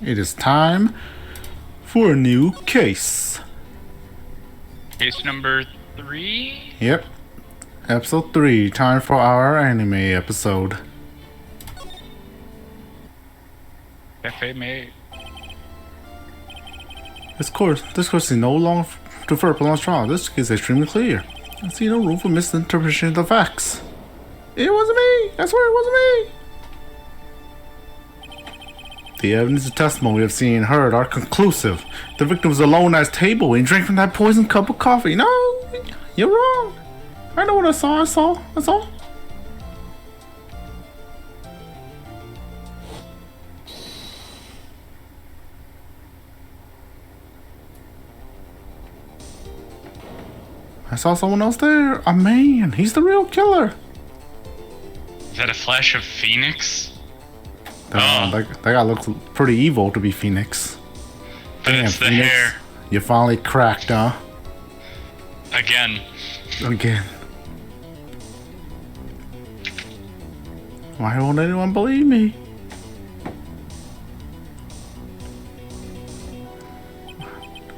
It is time for a new case. Case number 3? Yep. Episode 3. Time for our anime episode. Cafe mate. This course is no longer to for a prolonged trial. This case is extremely clear. I see no room for misinterpretation of the facts. It wasn't me! I swear it wasn't me! The evidence and testimony we have seen and heard are conclusive. The victim was alone at his table and drank from that poisoned cup of coffee. No! You're wrong! I know what I saw. That's all. I saw someone else there. A man. He's the real killer. Is that a flash of Phoenix? That guy looks pretty evil to be Phoenix. But Damn, it's the Phoenix, hair. You finally cracked, huh? Again. Why won't anyone believe me?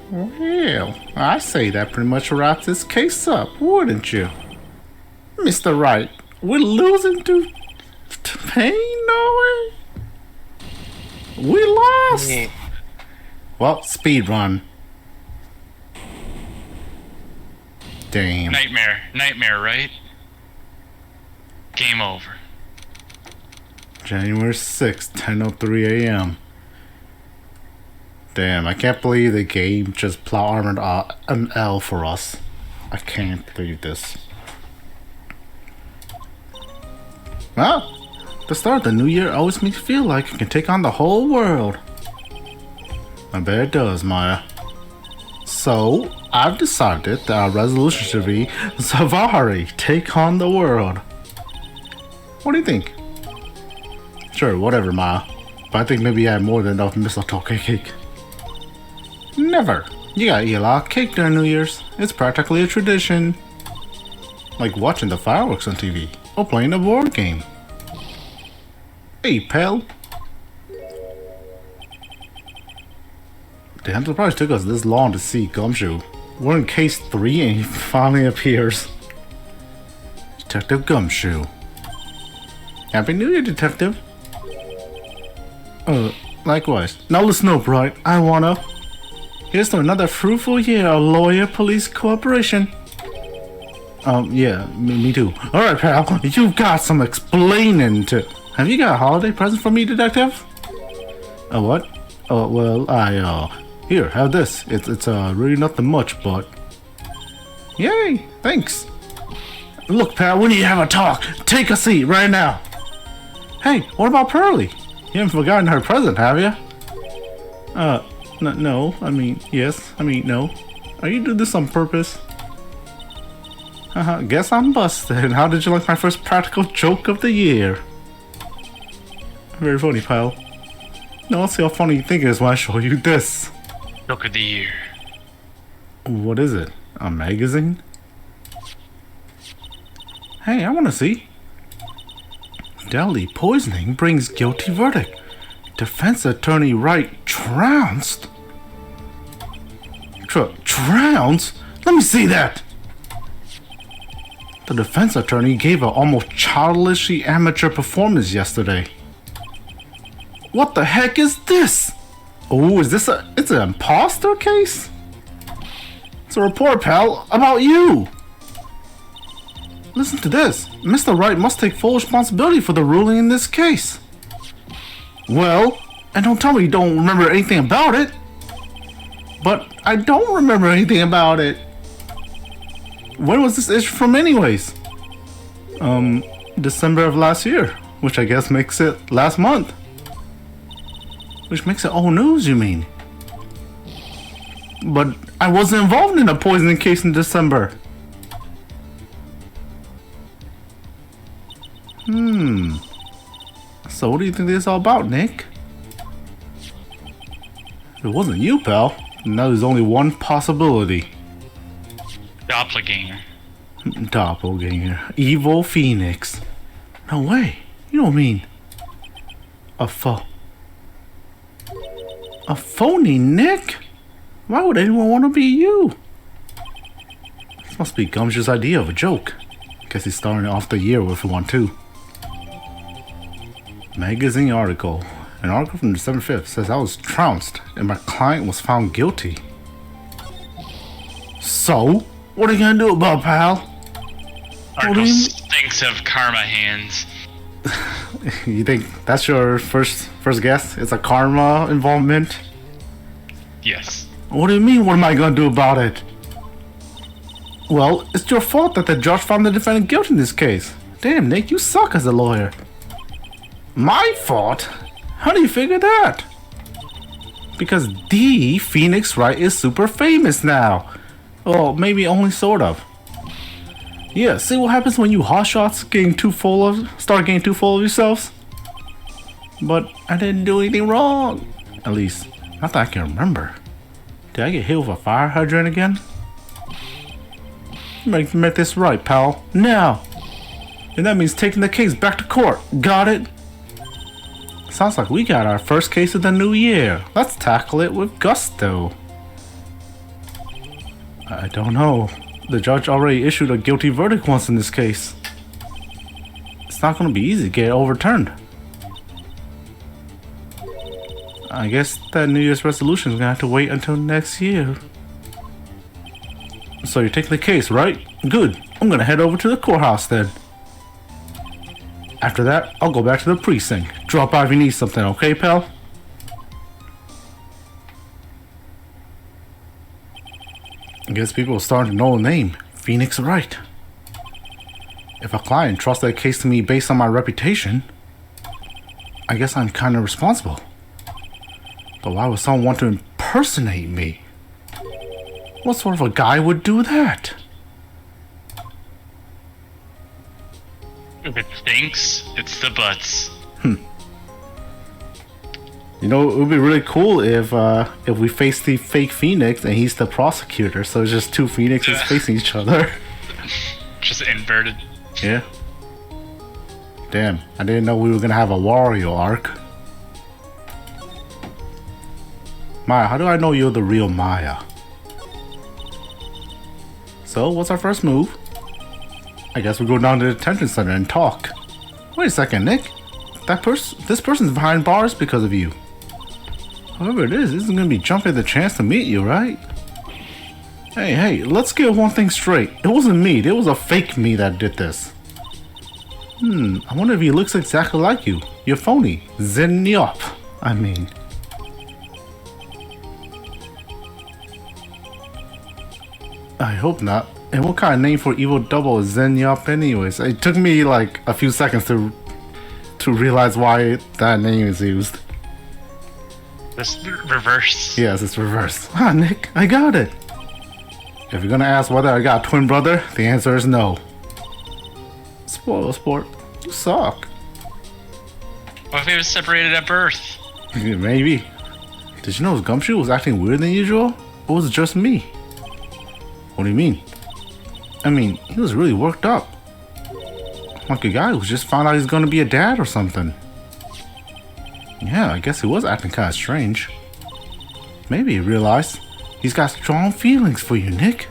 Well, I say that pretty much wraps this case up, wouldn't you? Mr. Wright, we're losing to pain, no way? We lost! Well, speed run. Damn. Nightmare, right? Game over. January 6th, 10:03 a.m. Damn, I can't believe the game just plow armored an L for us. I can't believe this. Well, the start of the new year always makes me feel like I can take on the whole world. I bet it does, Maya. So, I've decided that our resolution should be Zavari, take on the world. What do you think? Sure, whatever, Maya. But I think maybe I have more than enough mistletoe cake. Never. You gotta eat a lot of cake during New Year's. It's practically a tradition. Like watching the fireworks on TV or playing a board game. Hey, pal. Damn, surprised it took us this long to see Gumshoe. We're in case 3 and he finally appears. Detective Gumshoe. Happy New Year, Detective. Likewise. Now listen up, Wright. I wanna... Here's to another fruitful year of lawyer-police cooperation. Yeah, me too. Alright, pal. You've got some explaining to... Have you got a holiday present for me, Detective? What? Well, Here, have this. It's really nothing much, but... Yay! Thanks! Look, pal, we need to have a talk. Take a seat right now. Hey, what about Pearlie? You haven't forgotten her present, have you? No. Yes. No. Are you doing this on purpose? Guess I'm busted. How did you like my first practical joke of the year? Very funny, pal. Now let's see how funny you think it is when I show you this. Joke of the year. What is it? A magazine? Hey, I want to see. Deadly poisoning brings guilty verdict. Defense attorney Wright trounced. Trounced? Let me see that. The defense attorney gave an almost childishly amateur performance yesterday. What the heck is this? Oh, it's an imposter case? It's a report, pal, about you. Listen to this. Mr. Wright must take full responsibility for the ruling in this case. Well, and don't tell me you don't remember anything about it. But I don't remember anything about it. When was this issue from anyways? December of last year, which I guess makes it last month. Which makes it old news, you mean? But I wasn't involved in a poisoning case in December. So what do you think this is all about, Nick? If it wasn't you, pal, now there's only one possibility. Doppelganger. Doppelganger. Evil Phoenix. No way. You don't mean... a A phony, Nick? Why would anyone want to be you? This must be Gumshoe's idea of a joke. Guess he's starting off the year with one too. Magazine article. An article from December 5th says I was trounced and my client was found guilty. So? What are you gonna do about it, pal? Article stinks of karma hands. You think that's your first guess? It's a karma involvement? Yes. What do you mean, what am I gonna do about it? Well, it's your fault that the judge found the defendant guilty in this case. Damn, Nick, you suck as a lawyer. My fault? How do you figure that? Because the Phoenix Wright is super famous now. Well, maybe only sort of. Yeah, see what happens when you hotshots start getting too full of yourselves? But I didn't do anything wrong. At least, not that I can remember. Did I get hit with a fire hydrant again? Make this right, pal. Now! And that means taking the case back to court. Got it? Sounds like we got our first case of the new year. Let's tackle it with gusto. I don't know. The judge already issued a guilty verdict once in this case. It's not gonna be easy to get it overturned. I guess that New Year's resolution is gonna have to wait until next year. So you're taking the case, right? Good. I'm gonna head over to the courthouse then. After that, I'll go back to the precinct. Drop by if you need something, okay, pal? I guess people are starting to know the name. Phoenix Wright. If a client trusts their case to me based on my reputation, I guess I'm kind of responsible. But why would someone want to impersonate me? What sort of a guy would do that? If it stinks, it's the butts. You know, it would be really cool if we face the fake Phoenix and he's the prosecutor, so it's just two Phoenixes facing each other. Just inverted. Yeah. Damn, I didn't know we were gonna have a Wario arc. Maya, how do I know you're the real Maya? So, what's our first move? I guess we go down to the detention center and talk. Wait a second, Nick. This person's behind bars because of you. Whoever it is isn't gonna be jumping at the chance to meet you, right? Hey, let's get one thing straight. It wasn't me, it was a fake me that did this. I wonder if he looks exactly like you. You're phony. Zenyop, I mean. I hope not. And what kind of name for evil double is Zenyop anyways? It took me like a few seconds to realize why that name is used. This reverse. Yes, it's reverse. Ah, Nick, I got it. If you're gonna ask whether I got a twin brother, the answer is no. Spoiler sport, you suck. What if he was separated at birth? Maybe. Did you know Gumshoe was acting weird than usual? Or was it just me? What do you mean? I mean, he was really worked up. Like a guy who just found out he's gonna be a dad or something. Yeah, I guess he was acting kinda strange. Maybe he realized he's got strong feelings for you, Nick.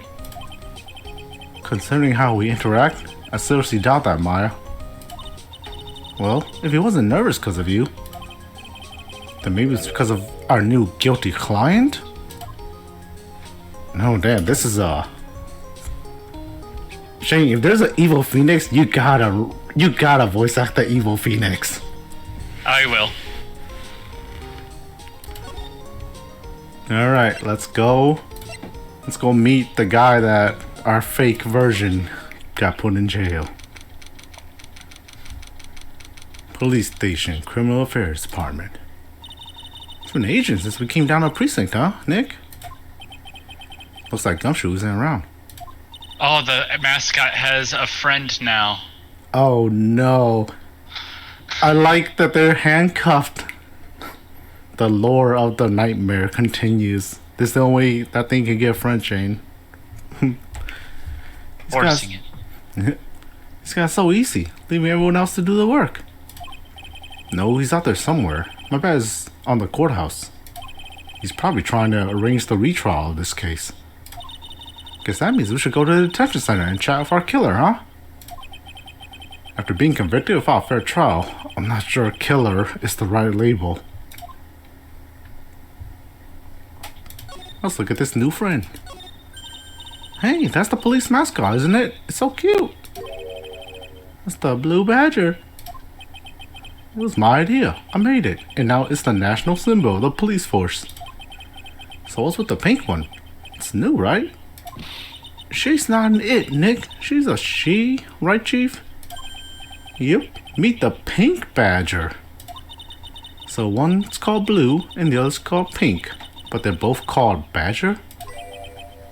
Considering how we interact, I seriously doubt that, Maya. Well, if he wasn't nervous because of you, then maybe it's because of our new guilty client? No, damn, this is Shane, if there's an evil Phoenix, you gotta voice act the evil Phoenix. I will. Alright, let's go. Let's go meet the guy that our fake version got put in jail. Police station, criminal affairs department. It's been ages since we came down to the precinct, huh, Nick? Looks like Gumshoe isn't around. Oh, the mascot has a friend now. Oh no. I like that they're handcuffed. The lore of the nightmare continues. This is the only way that thing can get a friend, Shane. Forcing it. This guy's so easy, leaving everyone else to do the work. No, he's out there somewhere. My bet is on the courthouse. He's probably trying to arrange the retrial of this case. Guess that means we should go to the detention center and chat with our killer, huh? After being convicted without fair trial, I'm not sure killer is the right label. Let's look at this new friend. Hey, that's the police mascot, isn't it? It's so cute. That's the blue badger. It was my idea. I made it. And now it's the national symbol of the police force. So what's with the pink one? It's new, right? She's not an it, Nick. She's a she, right, Chief? Yep. Meet the pink badger. So one's called blue and the other's called pink. But they're both called badger?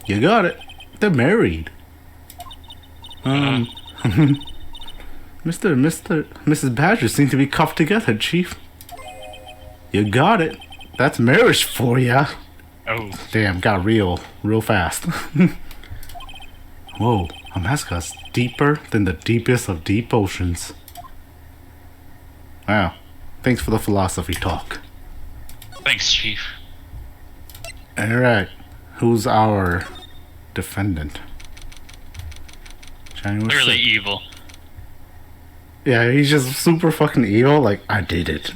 You got it. They're married. Mrs. Badger seem to be cuffed together, Chief. You got it. That's marriage for ya. Oh. Damn, got real fast. Whoa, a mascot's deeper than the deepest of deep oceans. Wow, thanks for the philosophy talk. Thanks, Chief. Alright, who's our defendant? January Clearly 6th. evil. Yeah, he's just super fucking evil, like, I did it.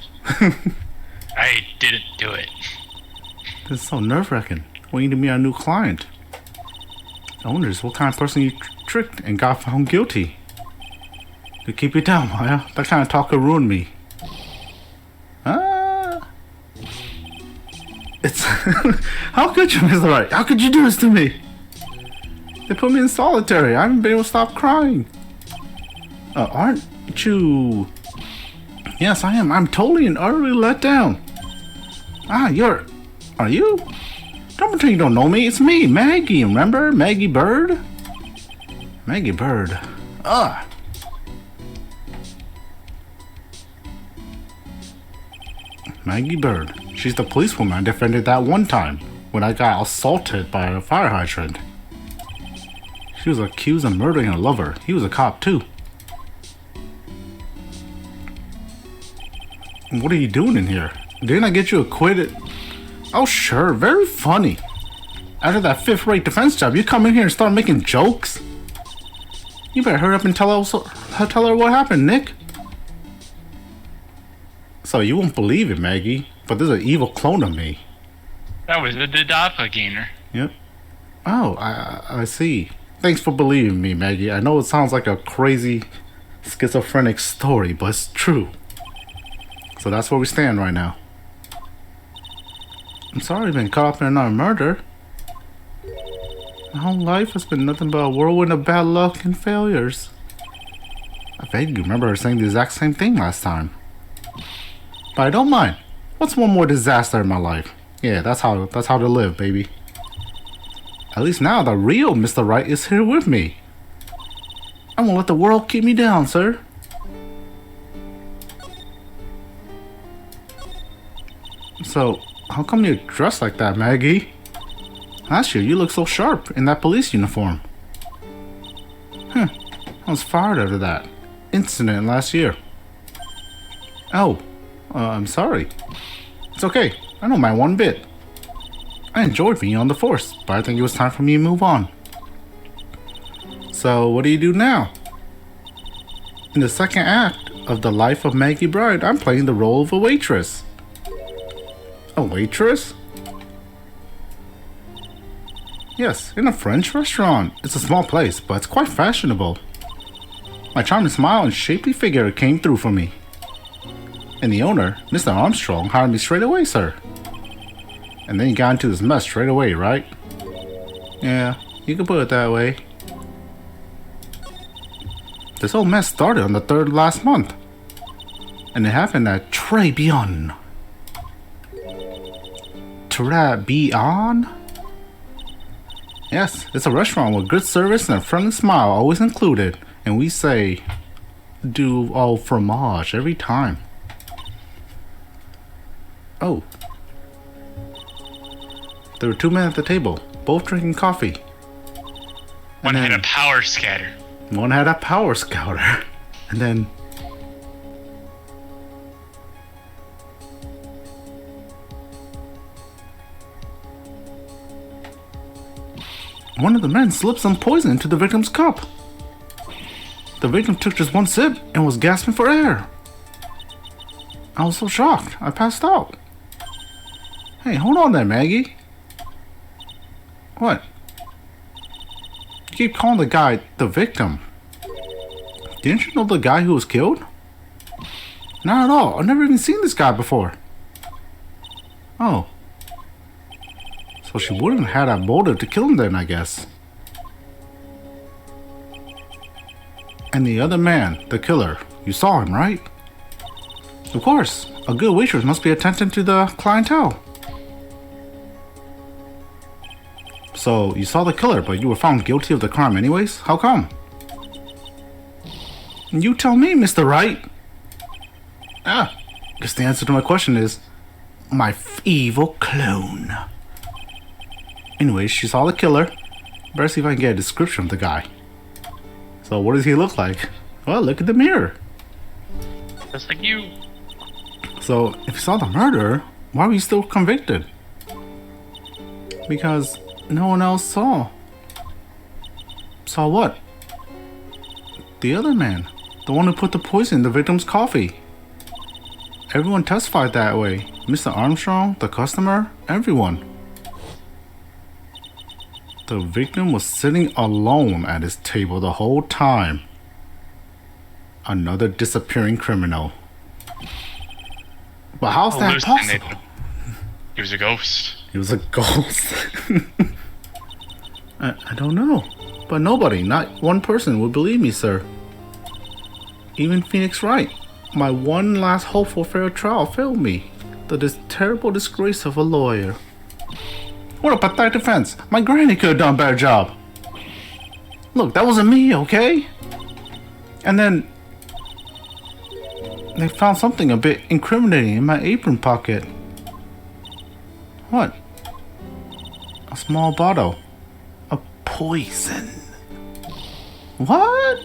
I didn't do it. This is so nerve-wracking. Waiting to meet our new client. I wonder what kind of person you tricked and got found guilty. To keep it down, Maya. That kind of talk could ruin me. It's... How could you, Mr. Wright? How could you do this to me? They put me in solitary. I haven't been able to stop crying. Aren't you... Yes, I am. I'm totally and utterly let down. You're... Are you? Don't pretend you don't know me. It's me, Maggie. Remember? Maggie Bird? Maggie Bird. Maggie Bird. She's the policewoman I defended that one time when I got assaulted by a fire hydrant. She was accused of murdering her lover. He was a cop too. What are you doing in here? Didn't I get you acquitted? Oh sure, very funny. After that fifth-rate defense job, you come in here and start making jokes? You better hurry up and tell her what happened, Nick. So you won't believe it, Maggie, but there's an evil clone of me. That was the doppelganger. Yep. Oh, I see. Thanks for believing me, Maggie. I know it sounds like a crazy schizophrenic story, but it's true. So that's where we stand right now. I'm sorry I've been caught up in another murder. My whole life has been nothing but a whirlwind of bad luck and failures. I vaguely remember her saying the exact same thing last time. But I don't mind. What's one more disaster in my life? Yeah, that's how to live, baby. At least now the real Mr. Wright is here with me. I won't let the world keep me down, sir. So, how come you're dressed like that, Maggie? Last year, you looked so sharp in that police uniform. I was fired after that incident last year. Oh, I'm sorry. It's okay. I don't mind one bit. I enjoyed being on the force, but I think it was time for me to move on. So, what do you do now? In the second act of The Life of Maggie Bride, I'm playing the role of a waitress. A waitress? Yes, in a French restaurant. It's a small place, but it's quite fashionable. My charming smile and shapely figure came through for me. And the owner, Mr. Armstrong, hired me straight away, sir. And then you got into this mess straight away, right? Yeah, you can put it that way. This whole mess started on the 3rd last month. And it happened at Très Bien. Très Bien? Yes, it's a restaurant with good service and a friendly smile always included. And we say, do all fromage every time. Oh. There were 2 men at the table, both drinking coffee. One had a power scatter. One had a power scouter. And then... One of the men slipped some poison into the victim's cup. The victim took just one sip and was gasping for air. I was so shocked, I passed out. Hey, hold on there, Maggie. What? You keep calling the guy the victim. Didn't you know the guy who was killed? Not at all. I've never even seen this guy before. Oh. So she wouldn't have had a motive to kill him then, I guess. And the other man, the killer, you saw him, right? Of course. A good waitress must be attentive to the clientele. So, you saw the killer, but you were found guilty of the crime anyways? How come? You tell me, Mr. Wright. Guess the answer to my question is my evil clone. Anyways, she saw the killer. Better see if I can get a description of the guy. So, what does he look like? Well, look at the mirror. Just like you. So, if you saw the murderer, why were you still convicted? Because no one else saw. Saw what? The other man. The one who put the poison in the victim's coffee. Everyone testified that way. Mr. Armstrong, the customer, everyone. The victim was sitting alone at his table the whole time. Another disappearing criminal. But how's that possible? He was a ghost. He was a ghost. I don't know. But nobody, not one person would believe me, sir. Even Phoenix Wright, my one last hope for fair trial, failed me. The terrible disgrace of a lawyer. What a pathetic defense. My granny could have done a better job. Look, that wasn't me, okay? And then they found something a bit incriminating in my apron pocket. What? A small bottle. A poison. What?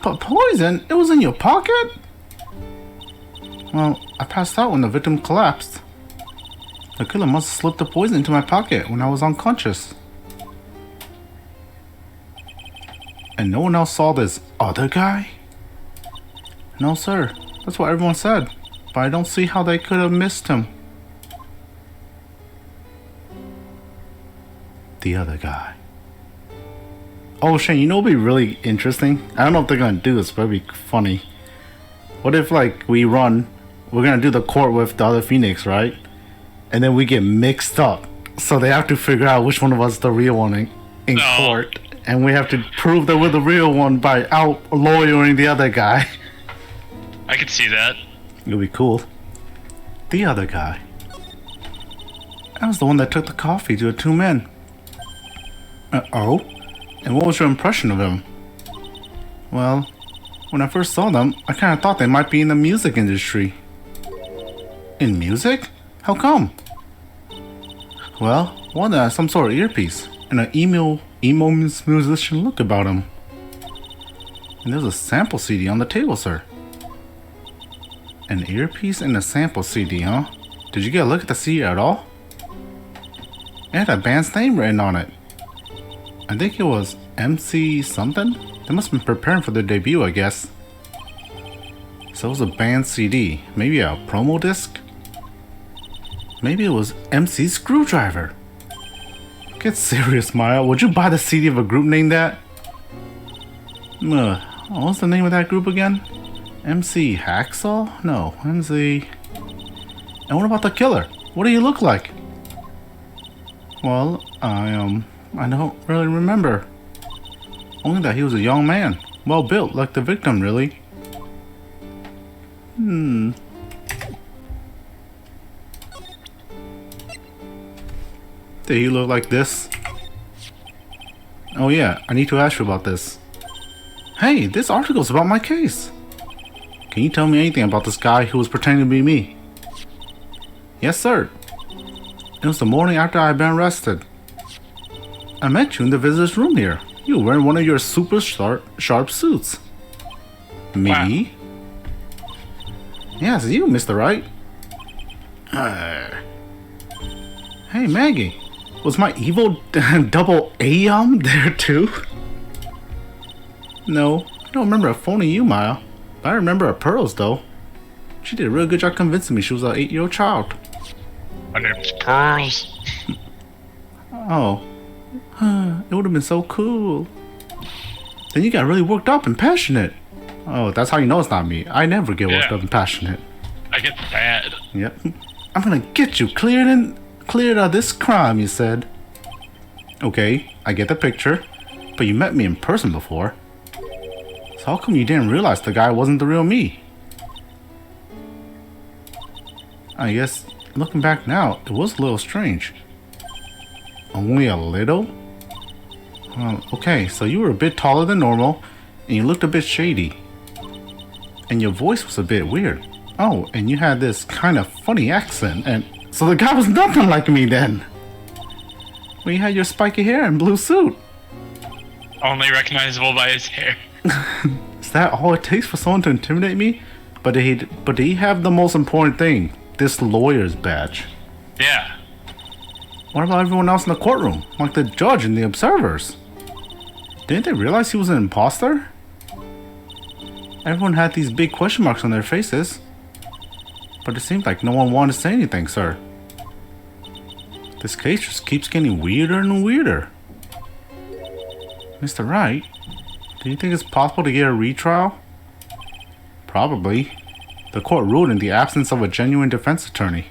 Poison? It was in your pocket? Well, I passed out when the victim collapsed. The killer must have slipped the poison into my pocket when I was unconscious. And no one else saw this other guy? No, sir. That's what everyone said. But I don't see how they could have missed him. The other guy. Oh, Shane, you know what would be really interesting? I don't know if they're gonna do this, but it'd be funny. What if, like, we're gonna do the court with the other Phoenix, right? And then we get mixed up. So they have to figure out which one of us is the real one in court. And we have to prove that we're the real one by out-lawyering the other guy. I could see that. It'll be cool. The other guy. I was the one that took the coffee to the two men. Oh? And what was your impression of them? Well, when I first saw them, I kind of thought they might be in the music industry. In music? How come? Well, one had some sort of earpiece and an emo musician look about him. And there's a sample CD on the table, sir. An earpiece and a sample CD, huh? Did you get a look at the CD at all? It had a band's name written on it. I think it was MC something? They must have been preparing for their debut, I guess. So it was a band CD. Maybe a promo disc? Maybe it was MC Screwdriver. Get serious, Maya. Would you buy the CD of a group named that? What's the name of that group again? MC Hacksaw? No, MC... And what about the killer? What do you look like? Well, I don't really remember. Only that he was a young man. Well built, like the victim, really. Did he look like this? Oh yeah, I need to ask you about this. Hey, this article's about my case. Can you tell me anything about this guy who was pretending to be me? Yes, sir. It was the morning after I had been arrested. I met you in the visitor's room here. You were wearing one of your super sharp suits. Me? Wow. Yes, you, Mr. Wright. Hey, Maggie. Was my evil double A there too? No, I don't remember a phony you, Maya. But I remember her pearls though. She did a real good job convincing me she was an 8-year-old child. My name's Pearls. Oh, it would have been so cool. Then you got really worked up and passionate. Oh, that's how you know it's not me. I never get worked up and passionate. I get bad. Yep. I'm gonna get you cleared of this crime, you said. Okay, I get the picture, but you met me in person before. So how come you didn't realize the guy wasn't the real me? I guess, looking back now, it was a little strange. Only a little? Okay, so you were a bit taller than normal, and you looked a bit shady. And your voice was a bit weird. Oh, and you had this kind of funny accent, and so the guy was nothing like me then. Well, you had your spiky hair and blue suit. Only recognizable by his hair. Is that all it takes for someone to intimidate me? But did he have the most important thing? This lawyer's badge. Yeah. What about everyone else in the courtroom? Like the judge and the observers? Didn't they realize he was an imposter? Everyone had these big question marks on their faces. But it seemed like no one wanted to say anything, sir. This case just keeps getting weirder and weirder. Mr. Wright, do you think it's possible to get a retrial? Probably. The court ruled in the absence of a genuine defense attorney.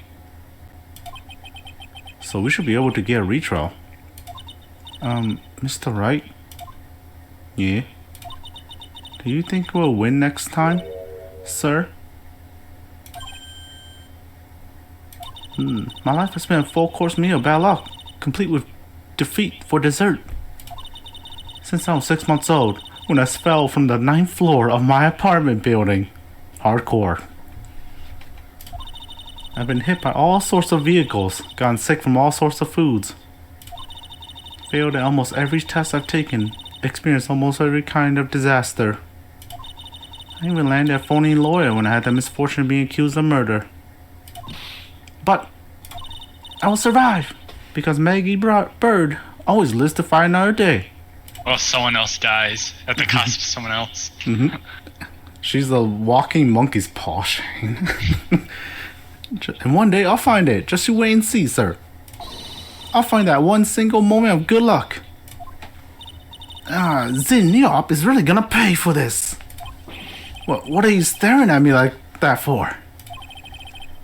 So we should be able to get a retrial. Mr. Wright? Yeah? Do you think we'll win next time, sir? My life has been a full course meal, bad luck, complete with defeat for dessert. Since I was 6 months old, when I fell from the 9th floor of my apartment building. Hardcore. I've been hit by all sorts of vehicles, gotten sick from all sorts of foods. Failed at almost every test I've taken, experienced almost every kind of disaster. I even landed a phony lawyer when I had the misfortune of being accused of murder. But I will survive, because Maggie Bird always lives to fight another day. Well, someone else dies at the cost of someone else. She's a walking monkey's paw, Shane. And one day I'll find it. Just you wait and see, sir. I'll find that one single moment of good luck. Zinniop is really gonna pay for this. What are you staring at me like that for?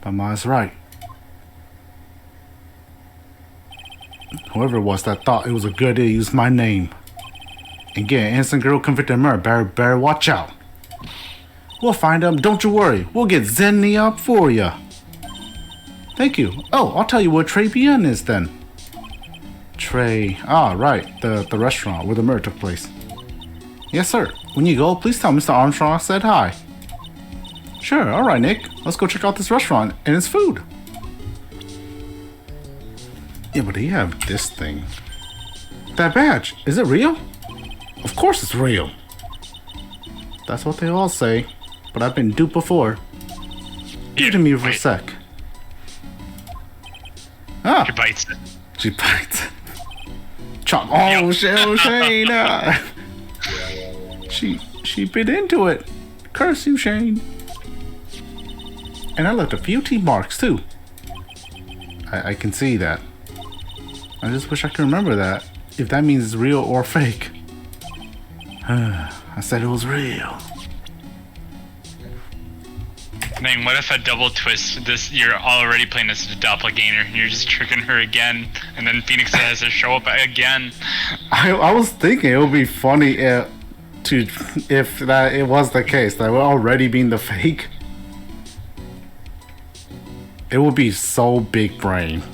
But Ma's right. Whoever it was that thought it was a good idea to use my name and get an innocent girl convicted of murder, better watch out. We'll find him, don't you worry. We'll get Zinniop for you. Thank you. Oh, I'll tell you what Trey Bien is then. Trey, right, the restaurant where the murder took place. Yes, sir. When you go, please tell Mr. Armstrong I said hi. Sure, alright, Nick. Let's go check out this restaurant and its food. Yeah, but you have this thing. That badge, is it real? Of course it's real. That's what they all say, but I've been duped before. Give it to me for a sec. She bites it. She bites it. Chomp. Oh, Shane. She bit into it. Curse you, Shane. And I left a few teeth marks, too. I can see that. I just wish I could remember that. If that means it's real or fake. I said it was real. Neng, what if a double twist? You're already playing as a doppelganger, and you're just tricking her again, and then Phoenix has to show up again. I was thinking it would be funny if that it was the case that we're already being the fake. It would be so big brain.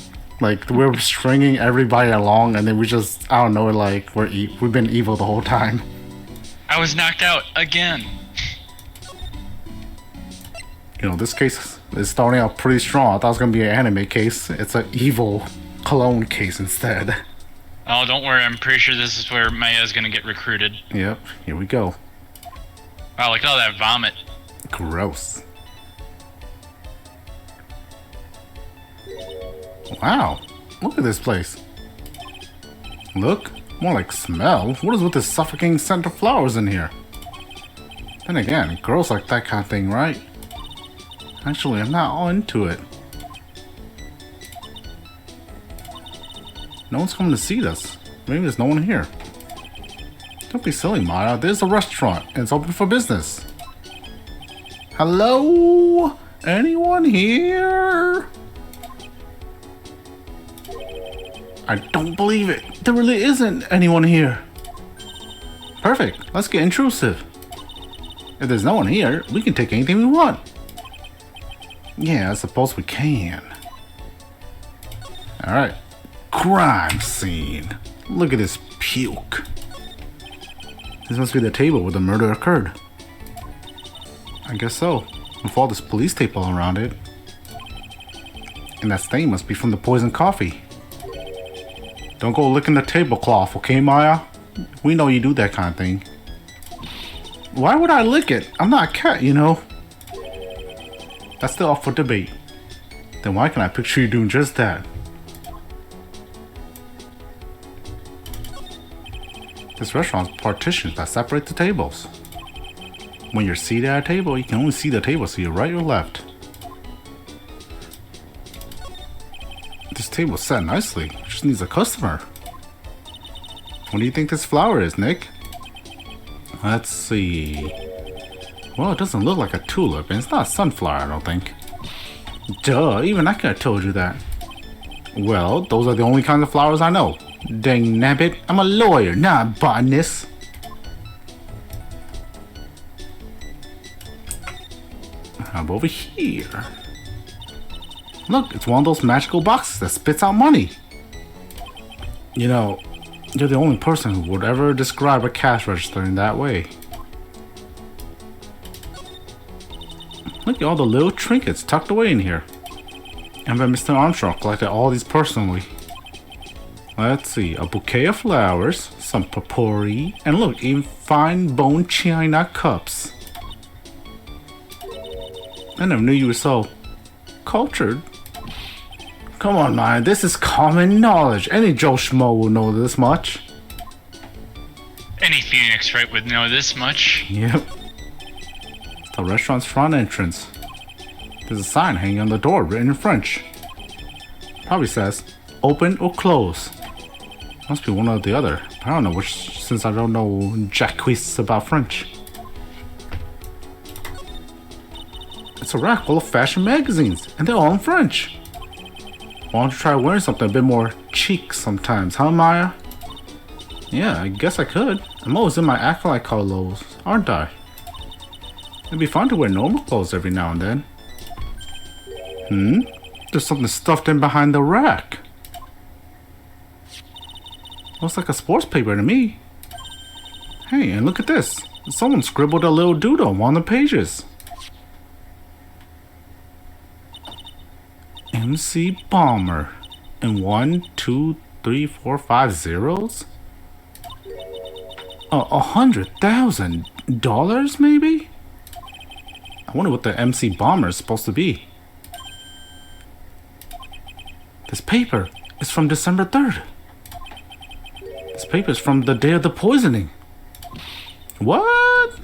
Like we're stringing everybody along, and then we just I don't know, like we've been evil the whole time. I was knocked out again. You know, this case is starting out pretty strong. I thought it was gonna be an anime case. It's an evil clone case instead. Oh, don't worry. I'm pretty sure this is where Maya's gonna get recruited. Yep, here we go. Wow, look at all that vomit. Gross. Wow, look at this place. Look, more like smell. What is with this suffocating scent of flowers in here? Then again, girls like that kind of thing, right? Actually, I'm not all into it. No one's coming to see us. Maybe there's no one here. Don't be silly, Maya. There's a restaurant and it's open for business. Hello? Anyone here? I don't believe it. There really isn't anyone here. Perfect. Let's get intrusive. If there's no one here, we can take anything we want. Yeah, I suppose we can. Alright. Crime scene. Look at this puke. This must be the table where the murder occurred. I guess so. With all this police tape all around it. And that stain must be from the poisoned coffee. Don't go licking the tablecloth, okay, Maya? We know you do that kind of thing. Why would I lick it? I'm not a cat, you know. That's still up for debate. Then why can I picture you doing just that? This restaurant's partitions that separate the tables. When you're seated at a table, you can only see the table to your right or left. This table's set nicely. It just needs a customer. What do you think this flower is, Nick? Let's see. Well, it doesn't look like a tulip, and it's not a sunflower, I don't think. Duh, even I could have told you that. Well, those are the only kinds of flowers I know. Dang nabbit, I'm a lawyer, not a botanist. How about over here? Look, it's one of those magical boxes that spits out money. You know, you're the only person who would ever describe a cash register in that way. Look at all the little trinkets tucked away in here. And then Mr. Armstrong collected all these personally. Let's see, a bouquet of flowers, some potpourri, and look, even fine bone china cups. I never knew you were so cultured. Come on, man, this is common knowledge. Any Joe Schmo will know this much. Any Phoenix Wright would know this much. Yep. The restaurant's front entrance. There's a sign hanging on the door written in French. Probably says, open or close. Must be one or the other. I don't know which, since I don't know jack quiz about French. It's a rack full of fashion magazines, and they're all in French. Why don't you try wearing something a bit more chic sometimes, huh, Maya? Yeah, I guess I could. I'm always in my acolyte clothes, aren't I? It'd be fun to wear normal clothes every now and then. There's something stuffed in behind the rack. Looks like a sports paper to me. Hey, and look at this. Someone scribbled a little doodle on one of the pages. MC Bomber. And 1, 2, 3, 4, 5 zeros? $100,000 maybe? I wonder what the MC Bomber is supposed to be. This paper is from December 3rd. This paper is from the day of the poisoning. What?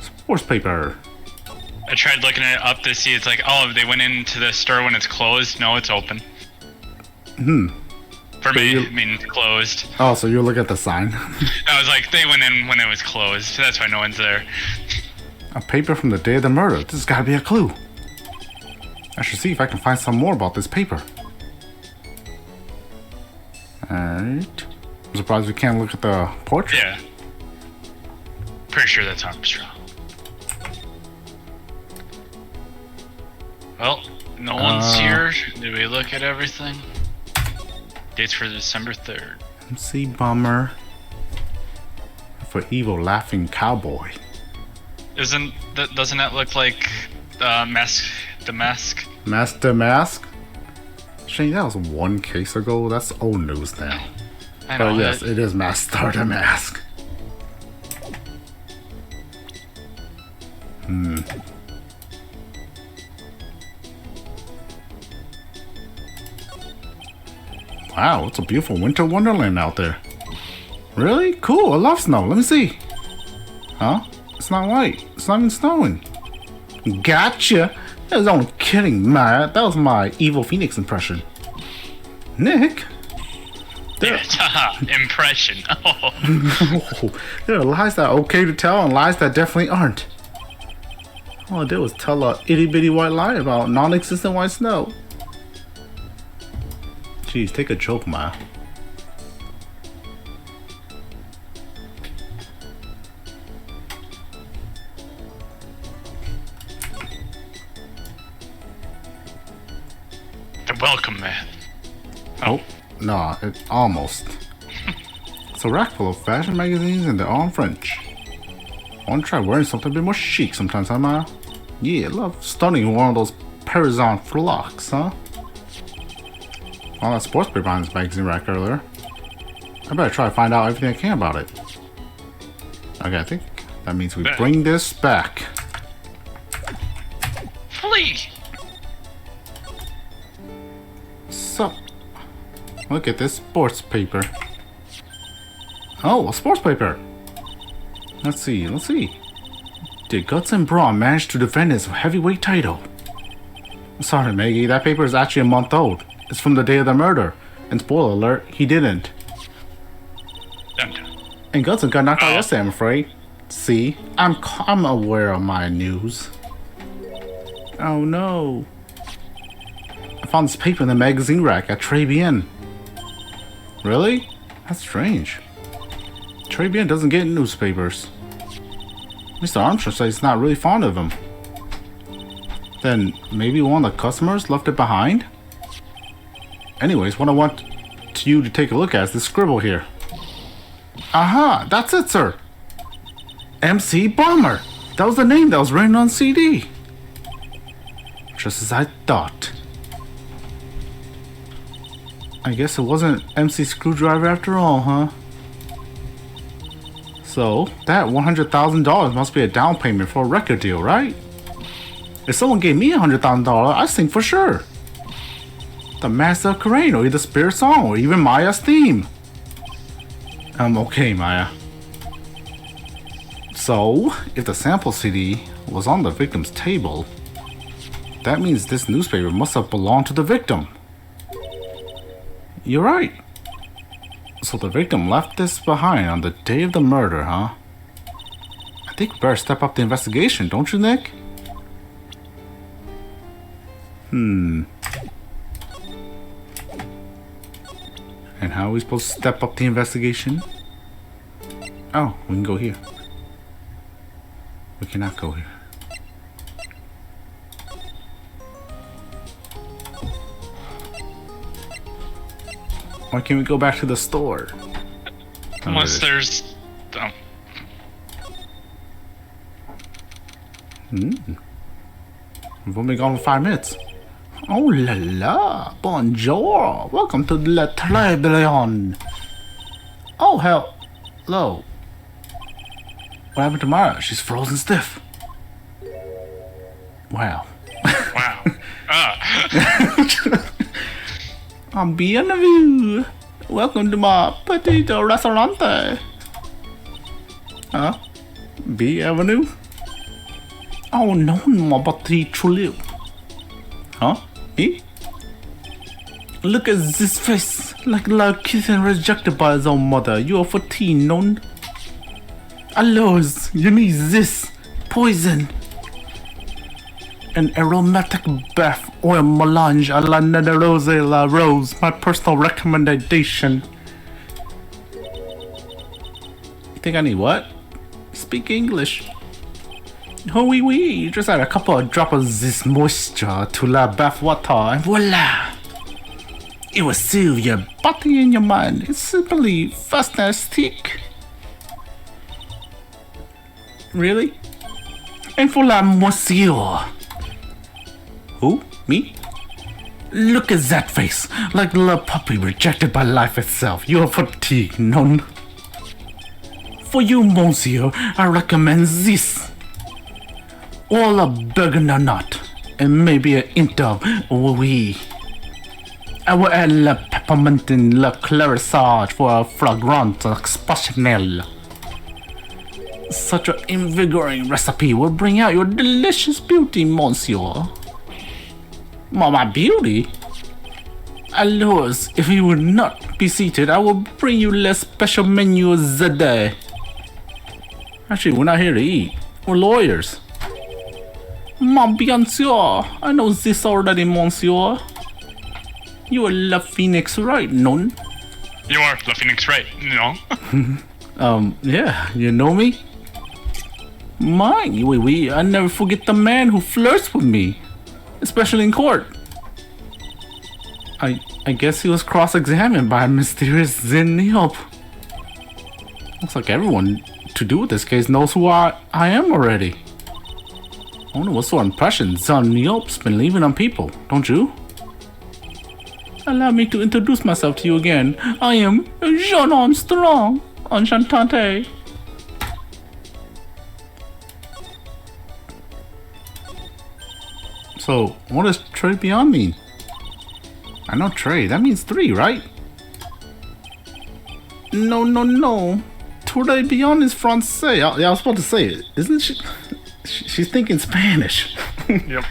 Sports paper. I tried looking it up to see. It's like, oh, they went into the store when it's closed. No, it's open. For me, I mean, closed. Oh, so you look at the sign. I was like, they went in when it was closed. That's why no one's there. A paper from the day of the murder. This has got to be a clue. I should see if I can find some more about this paper. Alright. I'm surprised we can't look at the portrait. Yeah. Pretty sure that's Armstrong. Well, no one's here. Did we look at everything? Dates for December 3rd. MC Bomber. For evil laughing cowboy. Doesn't that look like mask? The mask? Master Mask? Shane, that was 1 case ago. That's old news now. I know. But yes, it is Master the Mask. Wow, it's a beautiful winter wonderland out there. Really? Cool, I love snow. Let me see. Huh? It's not white. It's not even snowing. Gotcha! I was only kidding, Maya. That was my evil Phoenix impression. Nick? Impression. Oh. Oh, there are lies that are okay to tell and lies that definitely aren't. All I did was tell a itty bitty white lie about non-existent white snow. Jeez, take a joke, Maya. The welcome mat. Oh, nah, it almost. It's a rack full of fashion magazines and they're all in French. I want to try wearing something a bit more chic sometimes, huh, Maya? Yeah, I love stunning in one of those Parisian frocks, huh? All that sports paper on this magazine rack earlier. I better try to find out everything I can about it. Okay, I think that means we bring this back. Flee! So, look at this sports paper. Oh, a sports paper! Let's see. Did Guts and Braun manage to defend his heavyweight title? Sorry, Maggie, that paper is actually a month old. It's from the day of the murder. And spoiler alert, he didn't. And Guts got knocked out yesterday, I'm afraid. See, I'm aware of my news. Oh no. I found this paper in the magazine rack at Très Bien. Really? That's strange. Très Bien doesn't get newspapers. Mr. Armstrong says he's not really fond of them. Then maybe one of the customers left it behind? Anyways, what I want you to take a look at is this scribble here. Aha, that's it, sir. MC Bomber. That was the name that was written on CD. Just as I thought. I guess it wasn't MC Screwdriver after all, huh? So, that $100,000 must be a down payment for a record deal, right? If someone gave me $100,000, I'd sing for sure. The Master of Karain, or either Spirit Song, or even Maya's theme. Okay, Maya. So, if the sample CD was on the victim's table, that means this newspaper must have belonged to the victim. You're right. So the victim left this behind on the day of the murder, huh? I think we better step up the investigation, don't you, Nick? And how are we supposed to step up the investigation? Oh, we can go here. We cannot go here. Why can't we go back to the store? Unless there's... Oh. We've only been gone for 5 minutes. Oh la la, bonjour, welcome to La Tibulations. Oh hell, hello. What happened to Mara? She's frozen stiff. Wow. Wow. Bienvenue. Welcome to my petit restaurante. Huh? B Avenue? Oh no, my petit chulip. Huh? Me? Look at this face, like kissed and rejected by his own mother. You are 14, non? Alors, you need this poison. An aromatic bath oil melange a la Rose la Rose, my personal recommendation. You think I need what? Speak English. Oh oui oui, you just add a couple of drops of this moisture to la bath water and voila! It will soothe your body and your mind. It's simply fantastic. Really? And for la monsieur. Who? Me? Look at that face, like a little puppy rejected by life itself. You are fatigued, non? For you, monsieur, I recommend this. Or a bergamot, and maybe a hint of oui. I will add peppermint and le clarisage for a flagrant exceptionnel. Such an invigorating recipe will bring out your delicious beauty, monsieur. My beauty? Alors, if you would not be seated, I will bring you the special menu of the day. Actually, we're not here to eat. We're lawyers. Bien sûr. I know this already, monsieur. You are La Phoenix Wright, non? You are the Phoenix Wright, no? Yeah, you know me? Mine, oui, I never forget the man who flirts with me. Especially in court. I guess he was cross-examined by a mysterious Zen Neop. Looks like everyone to do with this case knows who I am already. I wonder what sort of impression Zen Neop's been leaving on people, don't you? Allow me to introduce myself to you again. I am Jean Armstrong. Enchanté. So, what does Trey Beyond mean? I know Trey, that means 3, right? No. Trey Beyond is Francais. Yeah, I was about to say it. Isn't she? She's thinking Spanish. Yep.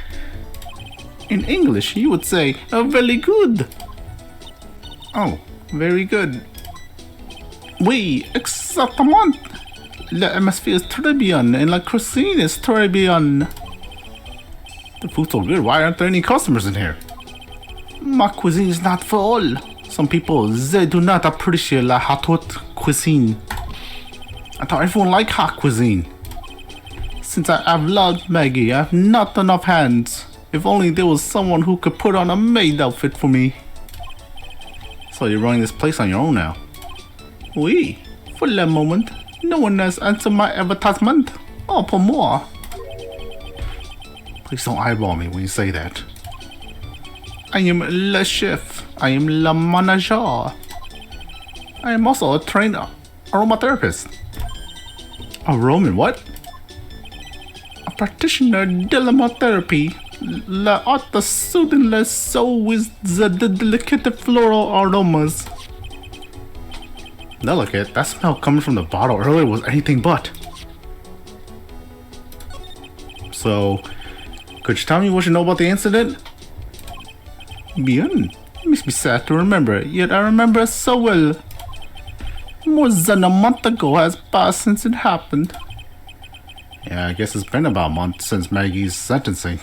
In English, you would say, very good. Oh, very good. Oui, exactement. L'atmosphere is très bien, and la cuisine is très bien. The food's so good, why aren't there any customers in here? My cuisine is not for all. Some people, they do not appreciate la haute cuisine. I thought everyone liked hot cuisine. Since I have loved Maggie, I have not enough hands. If only there was someone who could put on a maid outfit for me. So you're running this place on your own now? Oui, for the moment, no one has answered my advertisement. Oh, pour moi. Please don't eyeball me when you say that. I am le chef. I am le manager. I am also a trained aromatherapist. A Roman what? A practitioner d'aromatherapy. La art of soothing the soul with the delicate floral aromas. Delicate? That smell coming from the bottle earlier was anything but. So, could you tell me what you know about the incident? Bien. It makes me sad to remember it, yet I remember it so well. More than a month ago has passed since it happened. Yeah, I guess it's been about a month since Maggie's sentencing.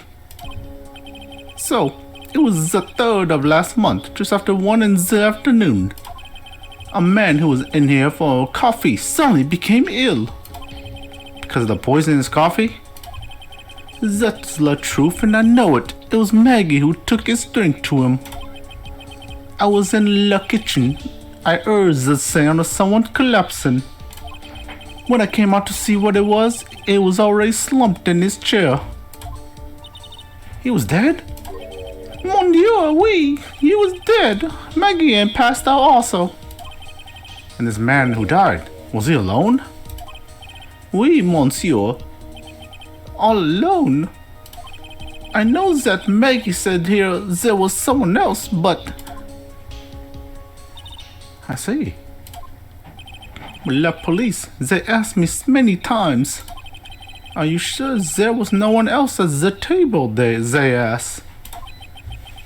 So, it was the 3rd of last month, just after 1 in the afternoon. A man who was in here for coffee suddenly became ill. Because of the poison in his coffee? That's the truth and I know it. It was Maggie who took his drink to him. I was in the kitchen. I heard the sound of someone collapsing. When I came out to see what it was already slumped in his chair. He was dead? Mon Dieu, oui, he was dead. Maggie had passed out also. And this man who died, was he alone? Oui, monsieur. All alone. I know that Maggie said here there was someone else, but... I see. The police, they asked me many times. Are you sure there was no one else at the table, they asked.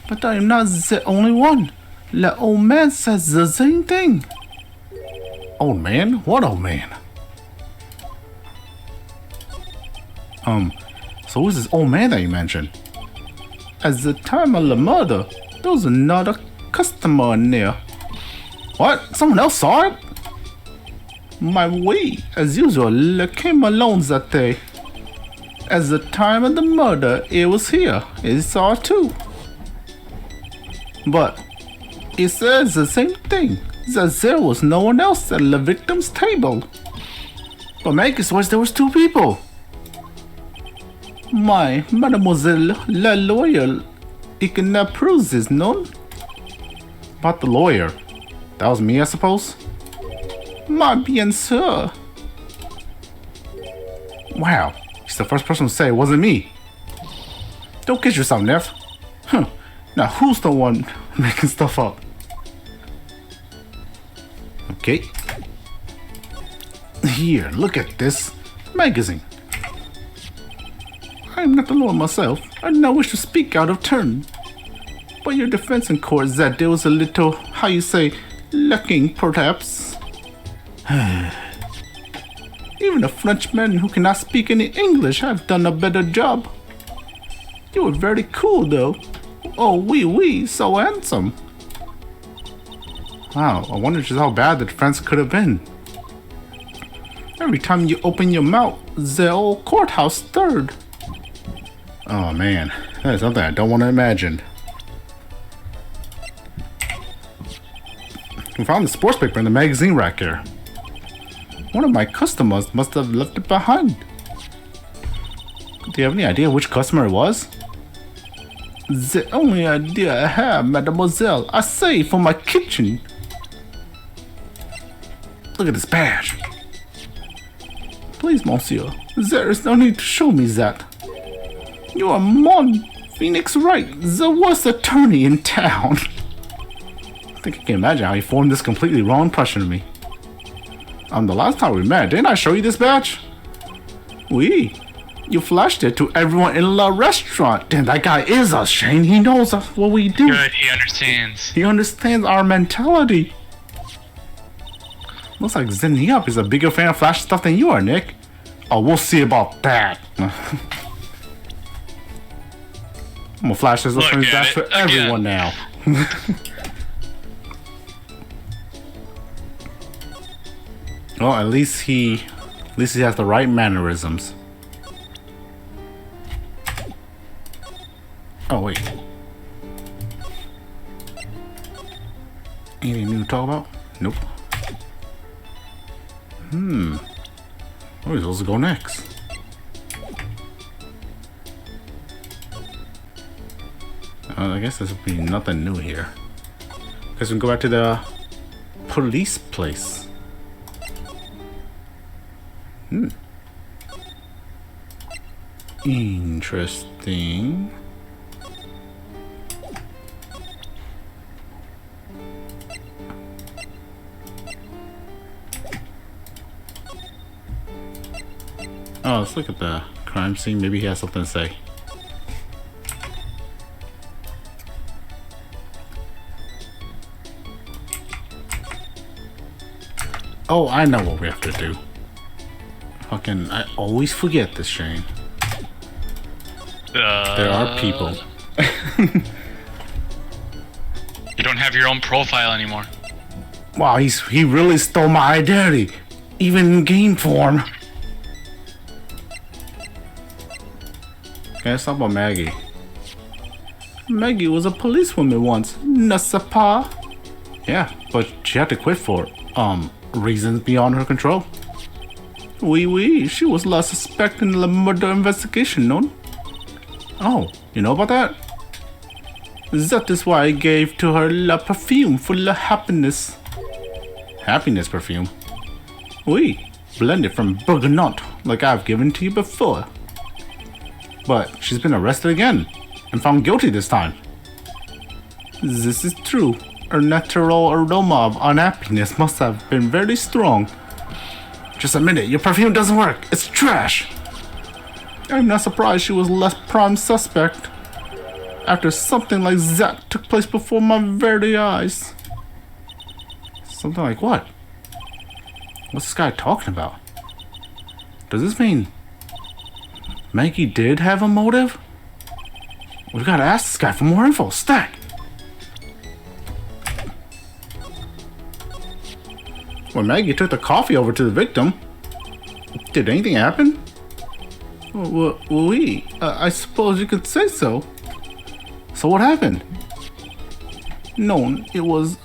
But I am not the only one. The old man says the same thing. Old man? What old man? So who's this old man that you mentioned? At the time of the murder, there was another customer in there. What? Someone else saw it? My way, as usual, I came alone that day. At the time of the murder, it was here. It saw it too. But it says the same thing, that there was no one else at the victim's table. But Maggie swears there was 2 people. My mademoiselle, la lawyer, you cannot prove this, no? About the lawyer. That was me, I suppose? My bien sûr. Wow, he's the first person to say it wasn't me. Don't kid yourself, Neff. Huh. Now who's the one making stuff up? Okay. Here, look at this magazine. I am not the lawyer myself. I do not wish to speak out of turn. But your defense in court is that there was a little, how you say, lacking, perhaps. Even a Frenchman who cannot speak any English have done a better job. You were very cool, though. Oh, oui, so handsome. Wow, I wonder just how bad the defense could have been. Every time you open your mouth, the old courthouse stirred. Oh man, that is something I don't want to imagine. We found the sports paper in the magazine rack here. One of my customers must have left it behind. Do you have any idea which customer it was? The only idea I have, mademoiselle, I say for my kitchen. Look at this badge. Please, monsieur, there is no need to show me that. You are Phoenix Wright, the worst attorney in town. I think I can imagine how he formed this completely wrong impression of me. The last time we met, didn't I show you this badge? Oui. You flashed it to everyone in the restaurant. Damn, that guy is us, Shane. He knows what we do. Good, he understands. He understands our mentality. Looks like Zenniup is a bigger fan of Flash stuff than you are, Nick. Oh, we'll see about that. I'm gonna flash this up and dash for everyone now. Well, at least he has the right mannerisms. Oh wait. Anything new to talk about? Nope. Where are we supposed to go next? I guess this would be nothing new here. Guess we can go back to the police place. Interesting. Oh, let's look at the crime scene. Maybe he has something to say. Oh, I know what we have to do. Fucking, I always forget this, Shane. There are people. You don't have your own profile anymore. Wow, he really stole my identity, even in game form. Okay, let's talk about Maggie. Maggie was a policewoman once, n'est-ce pas? Yeah, but she had to quit for reasons beyond her control. Oui, she was last suspect in the murder investigation, no? Oh, you know about that? That is why I gave to her la perfume for la happiness. Happiness perfume? Oui, blended from bergamot, like I've given to you before. But she's been arrested again, and found guilty this time. This is true. Her natural aroma of unhappiness must have been very strong. Just admit it, your perfume doesn't work. It's trash. I'm not surprised she was left prime suspect after something like that took place before my very eyes. Something like what? What's this guy talking about? Does this mean Maggie did have a motive? We gotta ask this guy for more info. Stack! When Maggie took the coffee over to the victim, did anything happen? Oui, I suppose you could say so. So what happened? No, it was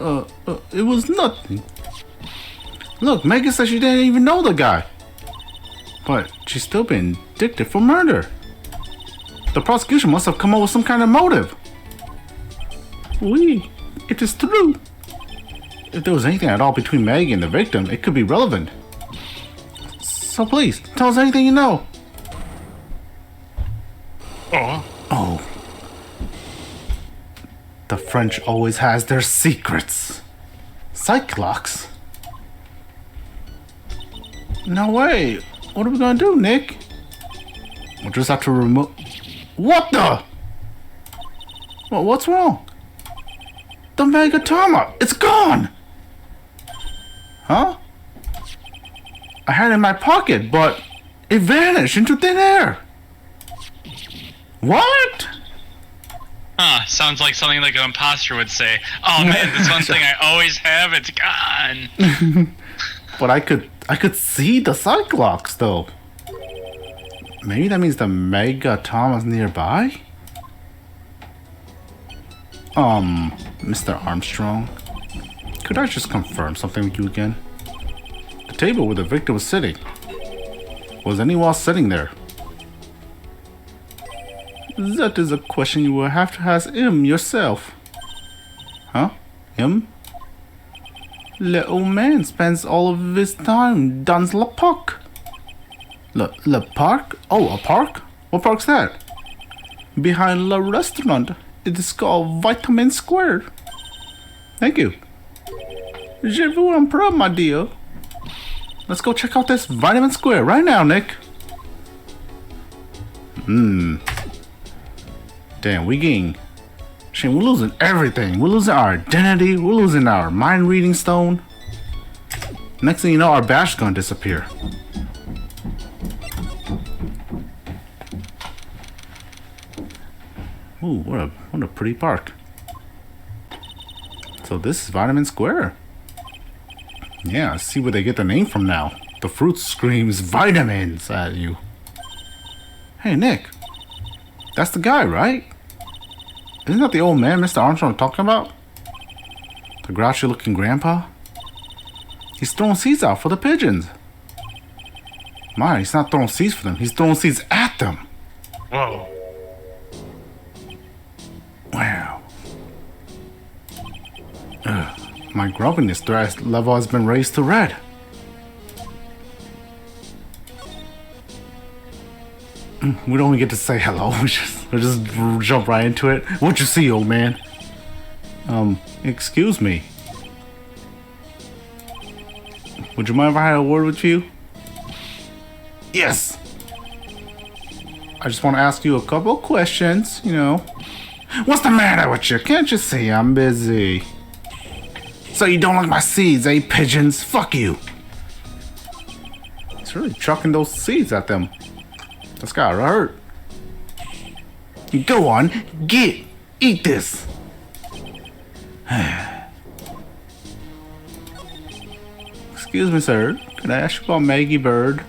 nothing. Look, Maggie said she didn't even know the guy. But she's still been indicted for murder. The prosecution must have come up with some kind of motive. Oui, it is true. If there was anything at all between Maggie and the victim, it could be relevant. So please, tell us anything you know. Oh. The French always has their secrets. Cyclops? No way. What are we gonna do, Nick? We'll just have to remove... What the? What's wrong? The Megatama! It's gone! Huh? I had it in my pocket, but it vanished into thin air. What? Huh, sounds like something like an imposter would say. Oh man, this one thing I always have, it's gone. But I could see the Cyclops though. Maybe that means the Megatama's nearby? Mr. Armstrong, could I just confirm something with you again? The table where the victim was sitting. Was anyone else sitting there? That is a question you will have to ask him yourself. Huh? Him? The old man spends all of his time dans le parc. Le parc? Oh, a park? What park's that? Behind the restaurant. It is called Vitamin Square. Thank you. Je vous en prie, my dear. Let's go check out this Vitamin Square right now, Nick. Damn, we getting... Shit, we're losing everything. We're losing our identity. We're losing our mind reading stone. Next thing you know, our badge is gonna disappear. Ooh, what a pretty park. So this is Vitamin Square. Yeah, I see where they get the name from now. The fruit screams vitamins at you. Hey, Nick. That's the guy, right? Isn't that the old man Mr. Armstrong talking about? The grouchy looking grandpa? He's throwing seeds out for the pigeons. My, he's not throwing seeds for them. He's throwing seeds at them. Whoa. Wow. Ugh. My grumpiness threat level has been raised to red. We don't even get to say hello. We just jump right into it. What you see, old man? Excuse me. Would you mind if I had a word with you? Yes. I just want to ask you a couple of questions, you know. What's the matter with you? Can't you see I'm busy? So you don't like my seeds, eh, pigeons? Fuck you. He's really chucking those seeds at them. That's gotta hurt. Go on, eat this. Excuse me, sir. Can I ask you about Maggie Bird?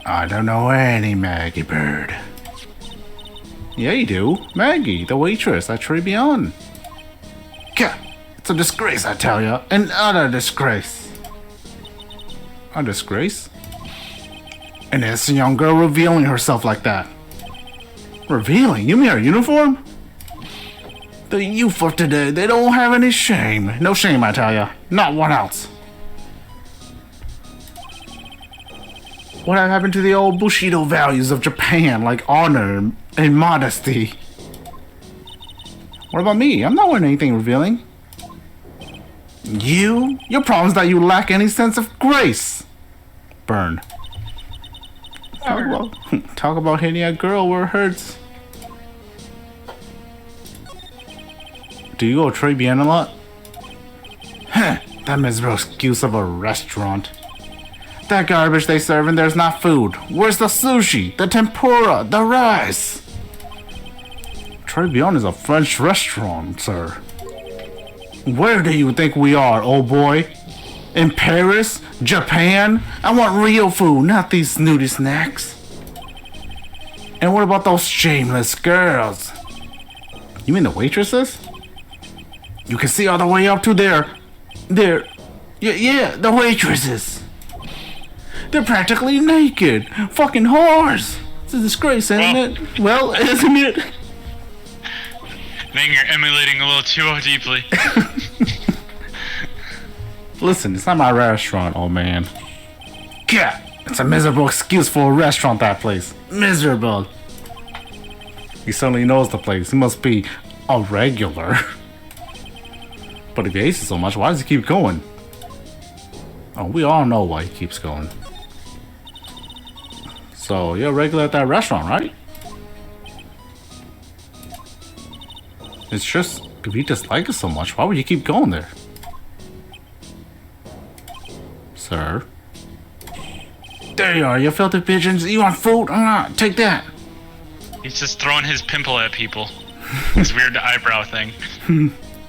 I don't know any Maggie Bird. Yeah, you do. Maggie, the waitress at Tribune. Gah! It's a disgrace, I tell you. An utter disgrace. A disgrace? An innocent young girl revealing herself like that. Revealing? You mean her uniform? The youth of today, they don't have any shame. No shame, I tell you. Not one ounce. What happened to the old Bushido values of Japan, like honor and modesty? What about me? I'm not wearing anything revealing. You? Your problem is that you lack any sense of grace. Burn. Talk about hitting a girl where it hurts. Do you go to Tribune a lot? Heh, that miserable excuse of a restaurant. That garbage they serve in there's not food. Where's the sushi, the tempura, the rice? Tribune is a French restaurant, sir. Where do you think we are, old boy? In Paris? Japan? I want real food, not these snooty snacks. And what about those shameless girls? You mean the waitresses? You can see all the way up to there. Yeah, the waitresses. They're practically naked. Fucking whores. It's a disgrace, isn't it? Well, isn't it? Neng, you're emulating a little too deeply. Listen, it's not my restaurant, old man. Yeah, it's a miserable excuse for a restaurant, that place. Miserable. He certainly knows the place. He must be a regular. But if he hates it so much, why does he keep going? Oh, we all know why he keeps going. So, you're a regular at that restaurant, right? It's just, if you dislike it so much, why would you keep going there? Sir? There you are, you filthy pigeons. You want food? Take that. He's just throwing his pimple at people. His weird eyebrow thing.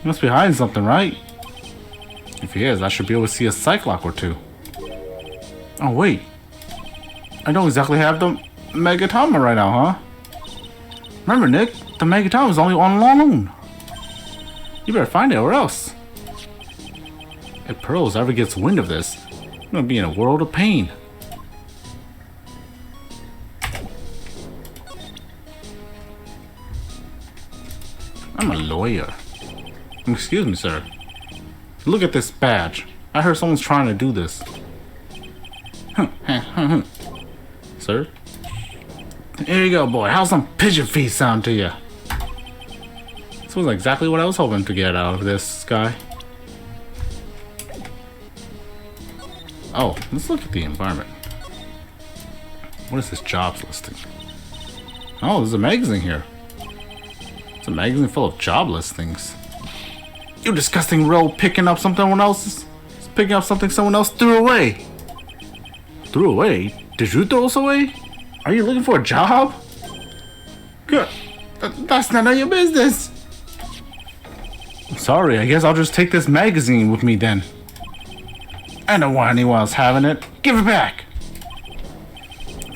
Must be hiding something, right? If he is, I should be able to see a cyclops or two. Oh, wait. I don't exactly have the Megatama right now, huh? Remember, Nick, the Megatama is only on loan. You better find it or else. If Pearls ever gets wind of this, I'm gonna be in a world of pain. I'm a lawyer. Excuse me, sir. Look at this badge. I heard someone's trying to do this. Sir? Here you go, boy. How's some pigeon feet sound to you? This was exactly what I was hoping to get out of this guy. Oh, let's look at the environment. What is this jobs listing? Oh, there's a magazine here. It's a magazine full of job listings. You disgusting rogue picking up something someone else threw away. Threw away? Did you throw us away? Are you looking for a job? Good. That's none of your business. Sorry, I guess I'll just take this magazine with me then. I don't want anyone else having it. Give it back.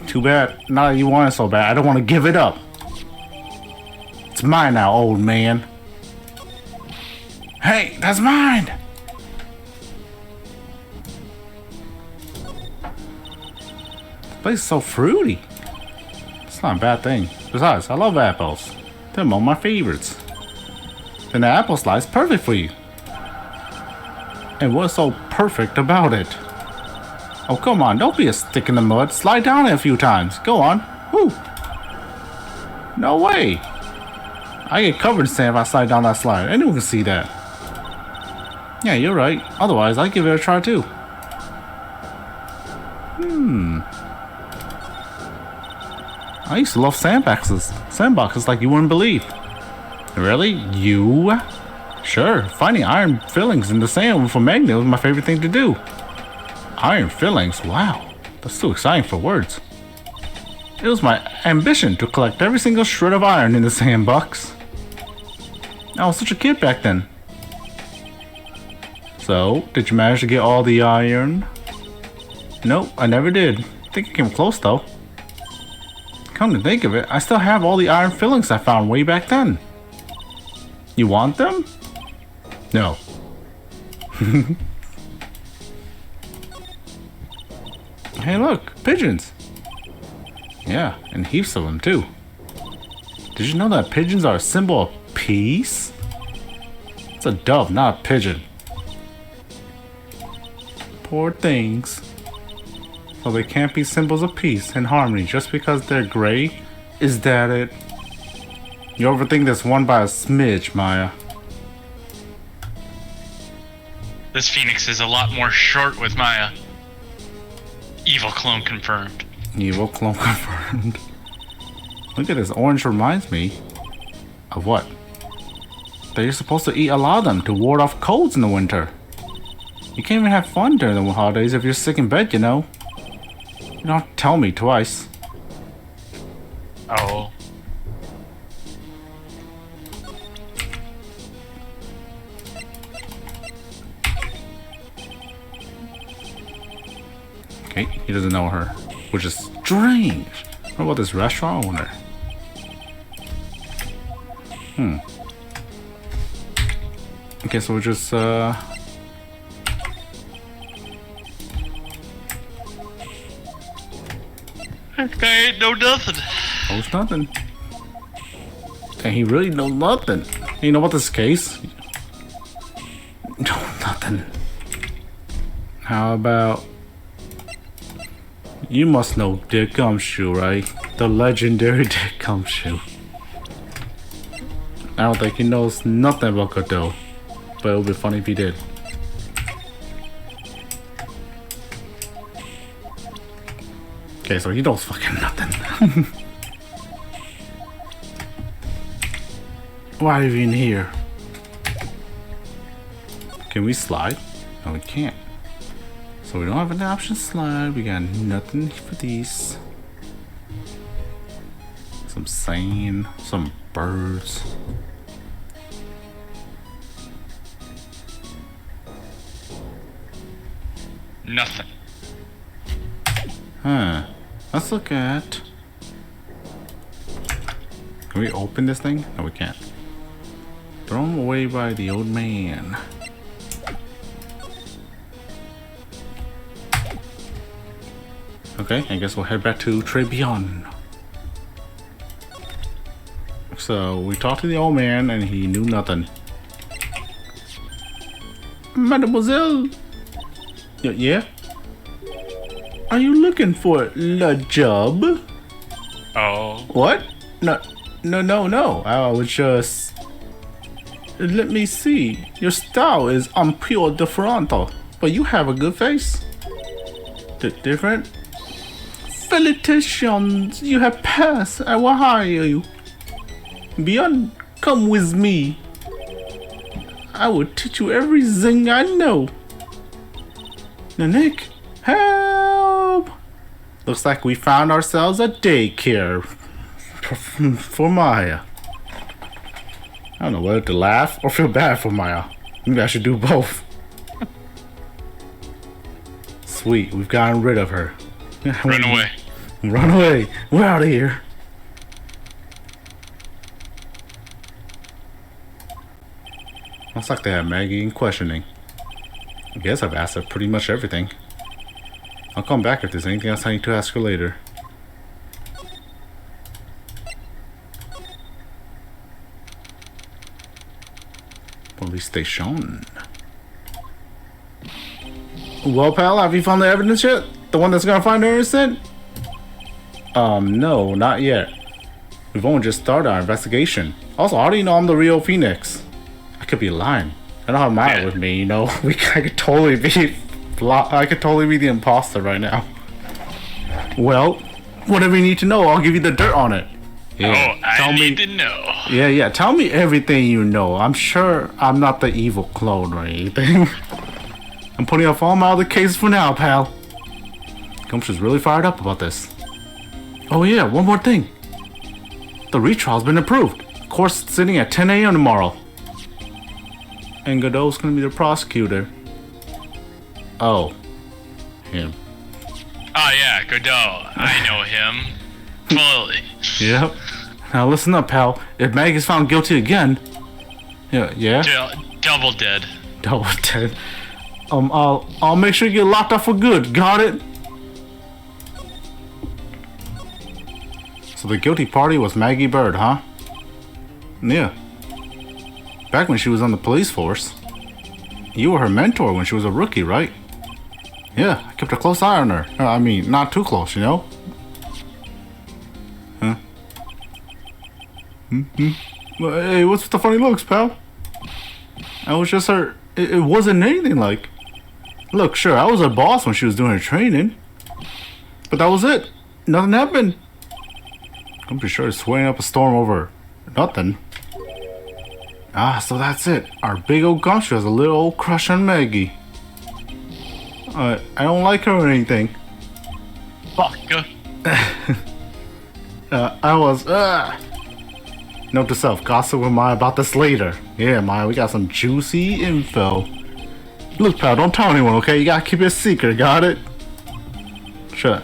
Too bad. Now that you want it so bad, I don't want to give it up. It's mine now, old man. Hey, that's mine! This place is so fruity. It's not a bad thing. Besides, I love apples. They're among my favorites. Then the apple slice is perfect for you. And what's so perfect about it? Oh, come on, don't be a stick in the mud. Slide down it a few times. Go on. Woo! No way! I get covered in sand if I slide down that slide. Anyone can see that. Yeah, you're right. Otherwise, I'd give it a try too. I used to love sandboxes. Sandboxes like you wouldn't believe. Really? You? Sure. Finding iron fillings in the sand with a magnet was my favorite thing to do. Iron fillings? Wow. That's too exciting for words. It was my ambition to collect every single shred of iron in the sandbox. I was such a kid back then. So, did you manage to get all the iron? Nope, I never did. I think I came close though. Come to think of it, I still have all the iron fillings I found way back then. You want them? No. Hey look, pigeons. Yeah, and heaps of them too. Did you know that pigeons are a symbol of peace? It's a dove, not a pigeon. Poor things. So they can't be symbols of peace and harmony just because they're gray? Is that it? You overthink this one by a smidge, Maya. This Phoenix is a lot more short with Maya. Evil clone confirmed. Evil clone confirmed. Look at this orange, reminds me of what? That you're supposed to eat a lot of them to ward off colds in the winter. You can't even have fun during the holidays if you're sick in bed, you know. You don't have to tell me twice. Oh. Okay, he doesn't know her, which is strange. What about this restaurant owner? Okay, so we'll just Okay, ain't no nothing. knows nothing. And he really knows nothing. You know about this case? No, nothing. How about... You must know Dick Gumshoe, right? The legendary Dick Gumshoe. I don't think he knows nothing about Godot, but it would be funny if he did. Okay, so he knows fucking nothing. Why are you in here? Can we slide? No, we can't. So we don't have an option to slide. We got nothing for these. Some sand, some birds. Nothing. Huh. Let's look at... Can we open this thing? No, we can't. Thrown away by the old man. Okay, I guess we'll head back to Trebion. So, we talked to the old man and he knew nothing. Mademoiselle! Yeah? Are you looking for a job? Oh. What? No. I was just... Let me see. Your style is pure different, but you have a good face. Different? Felicitations, you have passed. I will hire you. Beyond, come with me. I will teach you everything I know. Now, Nick, help! Looks like we found ourselves a daycare for Maya. I don't know whether to laugh or feel bad for Maya. Maybe I should do both. Sweet, we've gotten rid of her. Run away. Run away. We're out of here. Looks like they have Maggie in questioning. I guess I've asked her pretty much everything. I'll come back if there's anything else I need to ask her later. Police station. Well, pal, have you found the evidence yet? The one that's gonna find her innocent? No, not yet. We've only just started our investigation. Also, how do you know I'm the real Phoenix? I could be lying. I don't have Maya with me, you know. I could totally be the imposter right now. Well, whatever you need to know, I'll give you the dirt on it. Yeah, I need to know. Yeah, tell me everything you know. I'm sure I'm not the evil clone or anything. I'm putting off all my other cases for now, pal. Gumshoe's really fired up about this. Oh yeah, one more thing. The retrial's been approved. Court's sitting at 10 a.m. tomorrow. And Godot's gonna be the prosecutor. Oh. Him. Oh yeah, Godot. I know him. Fully. Yep. Now listen up, pal. If Mag is found guilty again... Yeah? Double dead. Double dead. I'll make sure you get locked up for good. Got it? So the guilty party was Maggie Bird, huh? Yeah. Back when she was on the police force. You were her mentor when she was a rookie, right? Yeah, I kept a close eye on her. I mean, not too close, you know? Huh? Hey, what's with the funny looks, pal? I was just her... It wasn't anything like... Look, sure, I was her boss when she was doing her training. But that was it. Nothing happened. I'm pretty sure it's sweating up a storm over nothing. Ah, so that's it. Our big old Gumshoe has a little old crush on Maggie. I don't like her or anything. Fuck. Note to self, gossip with Maya about this later. Yeah, Maya, we got some juicy info. Look, pal, don't tell anyone, okay? You gotta keep it a secret, got it? Sure.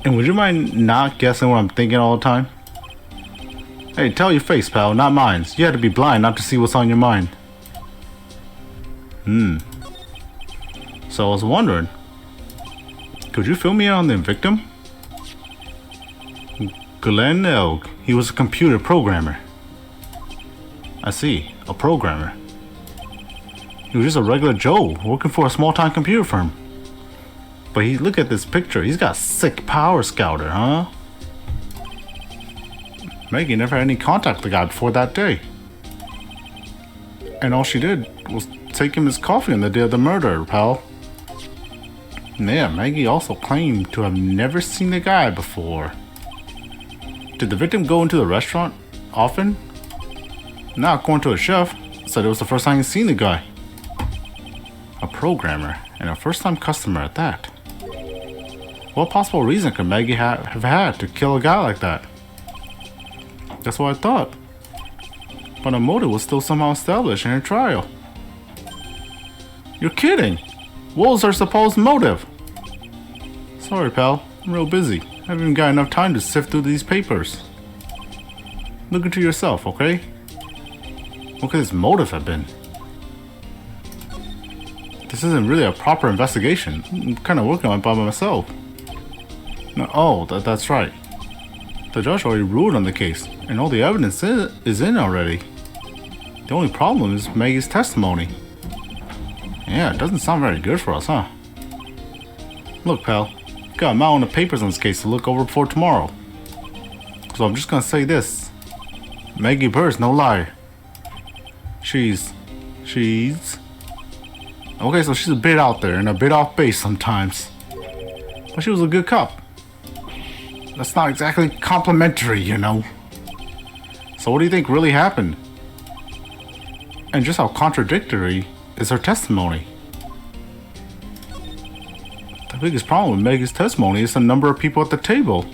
And would you mind not guessing what I'm thinking all the time? Hey, tell your face, pal, not mine. You had to be blind not to see what's on your mind. So I was wondering, could you fill me in on the victim? Glenn Elg. He was a computer programmer. I see, a programmer. He was just a regular Joe working for a small-time computer firm. But look at this picture. He's got sick power scouter, huh? Maggie never had any contact with the guy before that day. And all she did was take him his coffee on the day of the murder, pal. Yeah, Maggie also claimed to have never seen the guy before. Did the victim go into the restaurant often? Not according to a chef. Said it was the first time he'd seen the guy. A programmer, and a first-time customer at that. What possible reason could Maggie have had to kill a guy like that? That's what I thought. But a motive was still somehow established in her trial. You're kidding! What was her supposed motive? Sorry, pal. I'm real busy. I haven't even got enough time to sift through these papers. Look into yourself, okay? What could his motive have been? This isn't really a proper investigation. I'm kind of working on it by myself. No, oh, that's right. The judge already ruled on the case, and all the evidence is in already. The only problem is Maggie's testimony. Yeah, it doesn't sound very good for us, huh? Look, pal, got a mountain of papers on this case to look over before tomorrow. So I'm just gonna say this. Maggie Bird's no liar. She's... Okay, so she's a bit out there and a bit off base sometimes. But she was a good cop. That's not exactly complimentary, you know. So what do you think really happened? And just how contradictory is her testimony? The biggest problem with Maggie's testimony is the number of people at the table.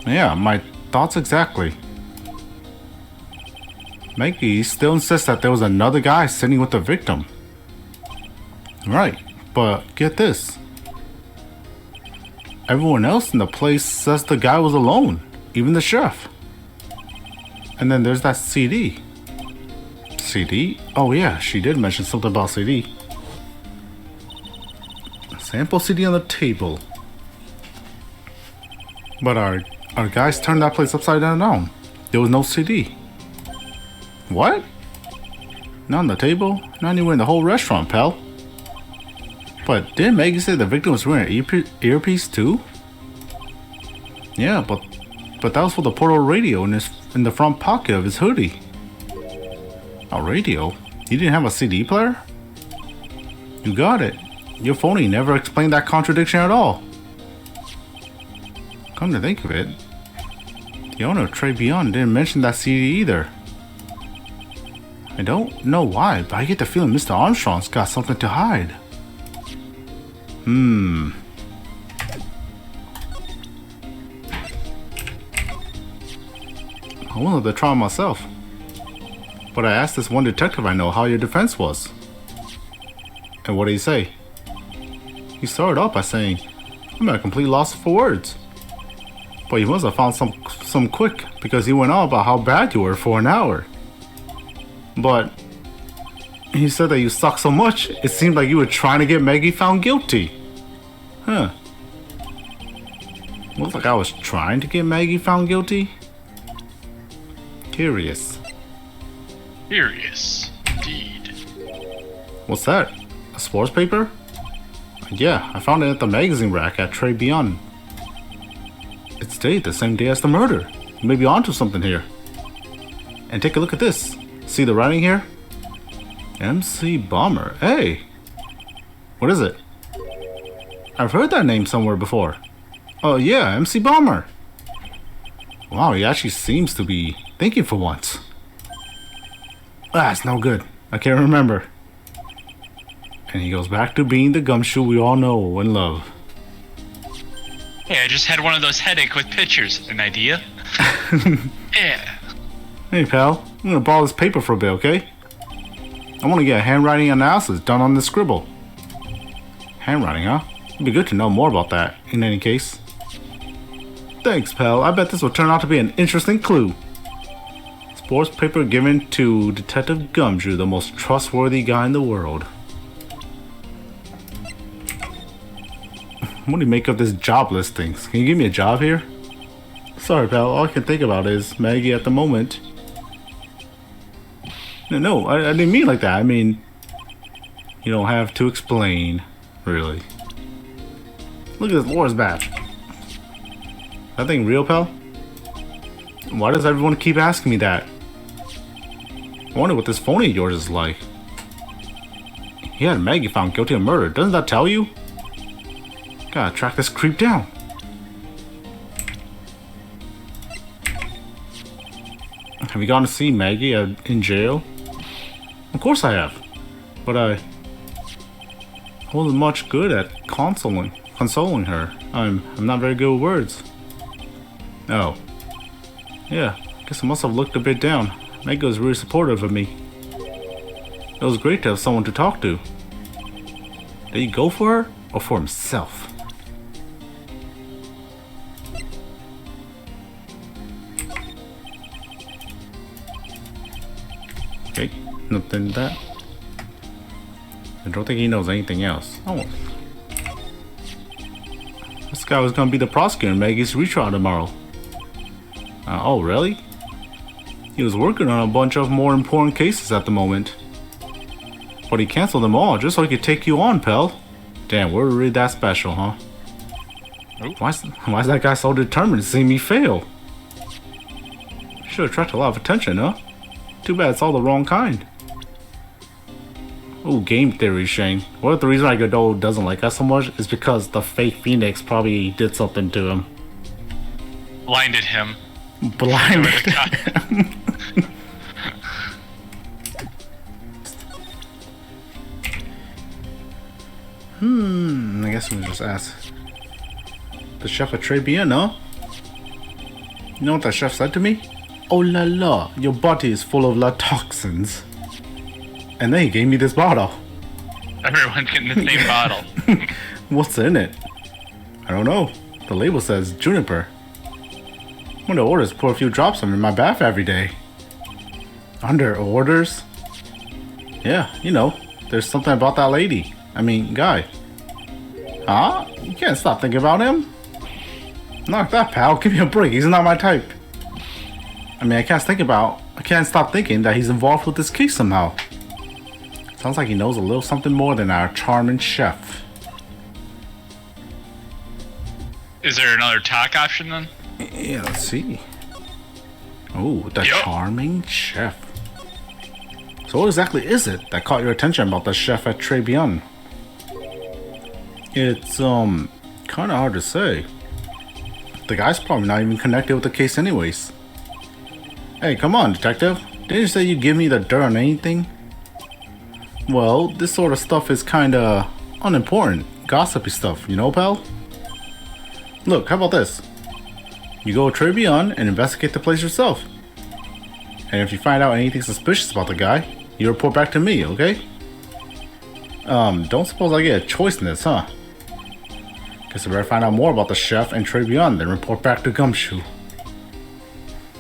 Yeah, my thoughts exactly. Maggie still insists that there was another guy sitting with the victim. Right, but get this. Everyone else in the place says the guy was alone, even the chef. And then there's that CD. CD? Oh yeah, she did mention something about CD. Sample CD on the table. But our guys turned that place upside down. There was no CD. What? Not on the table? Not anywhere in the whole restaurant, pal. But didn't Maggie say the victim was wearing an earpiece too? Yeah, but that was for the portable radio in the front pocket of his hoodie. A radio? He didn't have a CD player? You got it. Your phony never explained that contradiction at all. Come to think of it, the owner of Trey Beyond didn't mention that CD either. I don't know why, but I get the feeling Mr. Armstrong's got something to hide. I wanted to try myself. But I asked this one detective I know how your defense was. And what did he say? He started off by saying, I'm at a complete loss for words. But you must have found some quick because he went on about how bad you were for an hour. But he said that you sucked so much, it seemed like you were trying to get Maggie found guilty. Huh. Looks like I was trying to get Maggie found guilty. Curious. Curious, indeed. What's that? A sports paper? Yeah, I found it at the magazine rack at Trey Beyond. It's dated the same day as the murder. You may be onto something here. And take a look at this. See the writing here? MC Bomber. Hey! What is it? I've heard that name somewhere before. Oh yeah, MC Bomber. Wow, he actually seems to be thinking for once. It's no good. I can't remember. And he goes back to being the gumshoe we all know and love. Hey, I just had one of those headache with pictures. An idea? Yeah. Hey pal, I'm gonna borrow this paper for a bit, okay? I want to get a handwriting analysis done on this scribble. Handwriting, huh? It'd be good to know more about that, in any case. Thanks, pal. I bet this will turn out to be an interesting clue. Sports paper given to Detective Gumshoe, the most trustworthy guy in the world. What do you make of this job listings? Can you give me a job here? Sorry, pal. All I can think about is Maggie at the moment. No, I didn't mean like that. I mean, you don't have to explain, really. Look at this Laura's badge. That thing real, pal? Why does everyone keep asking me that? I wonder what this phony of yours is like. He had Maggie found guilty of murder. Doesn't that tell you? Gotta track this creep down. Have you gone to see Maggie in jail? Of course I have. But I wasn't much good at consoling her. I'm not very good with words. Oh. Yeah, guess I must have looked a bit down. Maggie was really supportive of me. It was great to have someone to talk to. Did he go for her or for himself? Okay, nothing to that. I don't think he knows anything else. Oh. This guy was gonna be the prosecutor in Maggie's retrial tomorrow. Oh, really? He was working on a bunch of more important cases at the moment. But he canceled them all just so he could take you on, pal. Damn, we're really that special, huh? Nope. Why's that guy so determined to see me fail? Should attract a lot of attention, huh? Too bad it's all the wrong kind. Ooh, game theory, Shane. What if the reason Godot doesn't like us so much is because the fake Phoenix probably did something to him? Blinded him. Blinded. I guess we'll just ask the chef at Trebien, no? You know what that chef said to me? Oh la la, your body is full of la toxins. And then he gave me this bottle. Everyone's getting the same bottle. What's in it? I don't know. The label says juniper. One of the orders pour a few drops of them in my bath every day. Under orders? Yeah, you know, there's something about that lady. I mean, guy. Huh? You can't stop thinking about him. Knock that, pal. Give me a break. He's not my type. I mean, I can't stop thinking that he's involved with this case somehow. Sounds like he knows a little something more than our charming chef. Is there another talk option then? Yeah, let's see. Oh, the charming chef. So what exactly is it that caught your attention about the chef at Trebien? It's, kind of hard to say. The guy's probably not even connected with the case anyways. Hey, come on, detective. Didn't you say you'd give me the dirt on anything? Well, this sort of stuff is kinda unimportant, gossipy stuff, you know, pal? Look, how about this? You go to Trebien and investigate the place yourself. And if you find out anything suspicious about the guy, you report back to me, okay? Don't suppose I get a choice in this, huh? Guess I better find out more about the chef and Trebien, then report back to Gumshoe.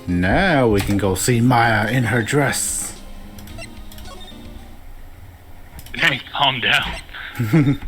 Now we can go see Maya in her dress. Hey, calm down.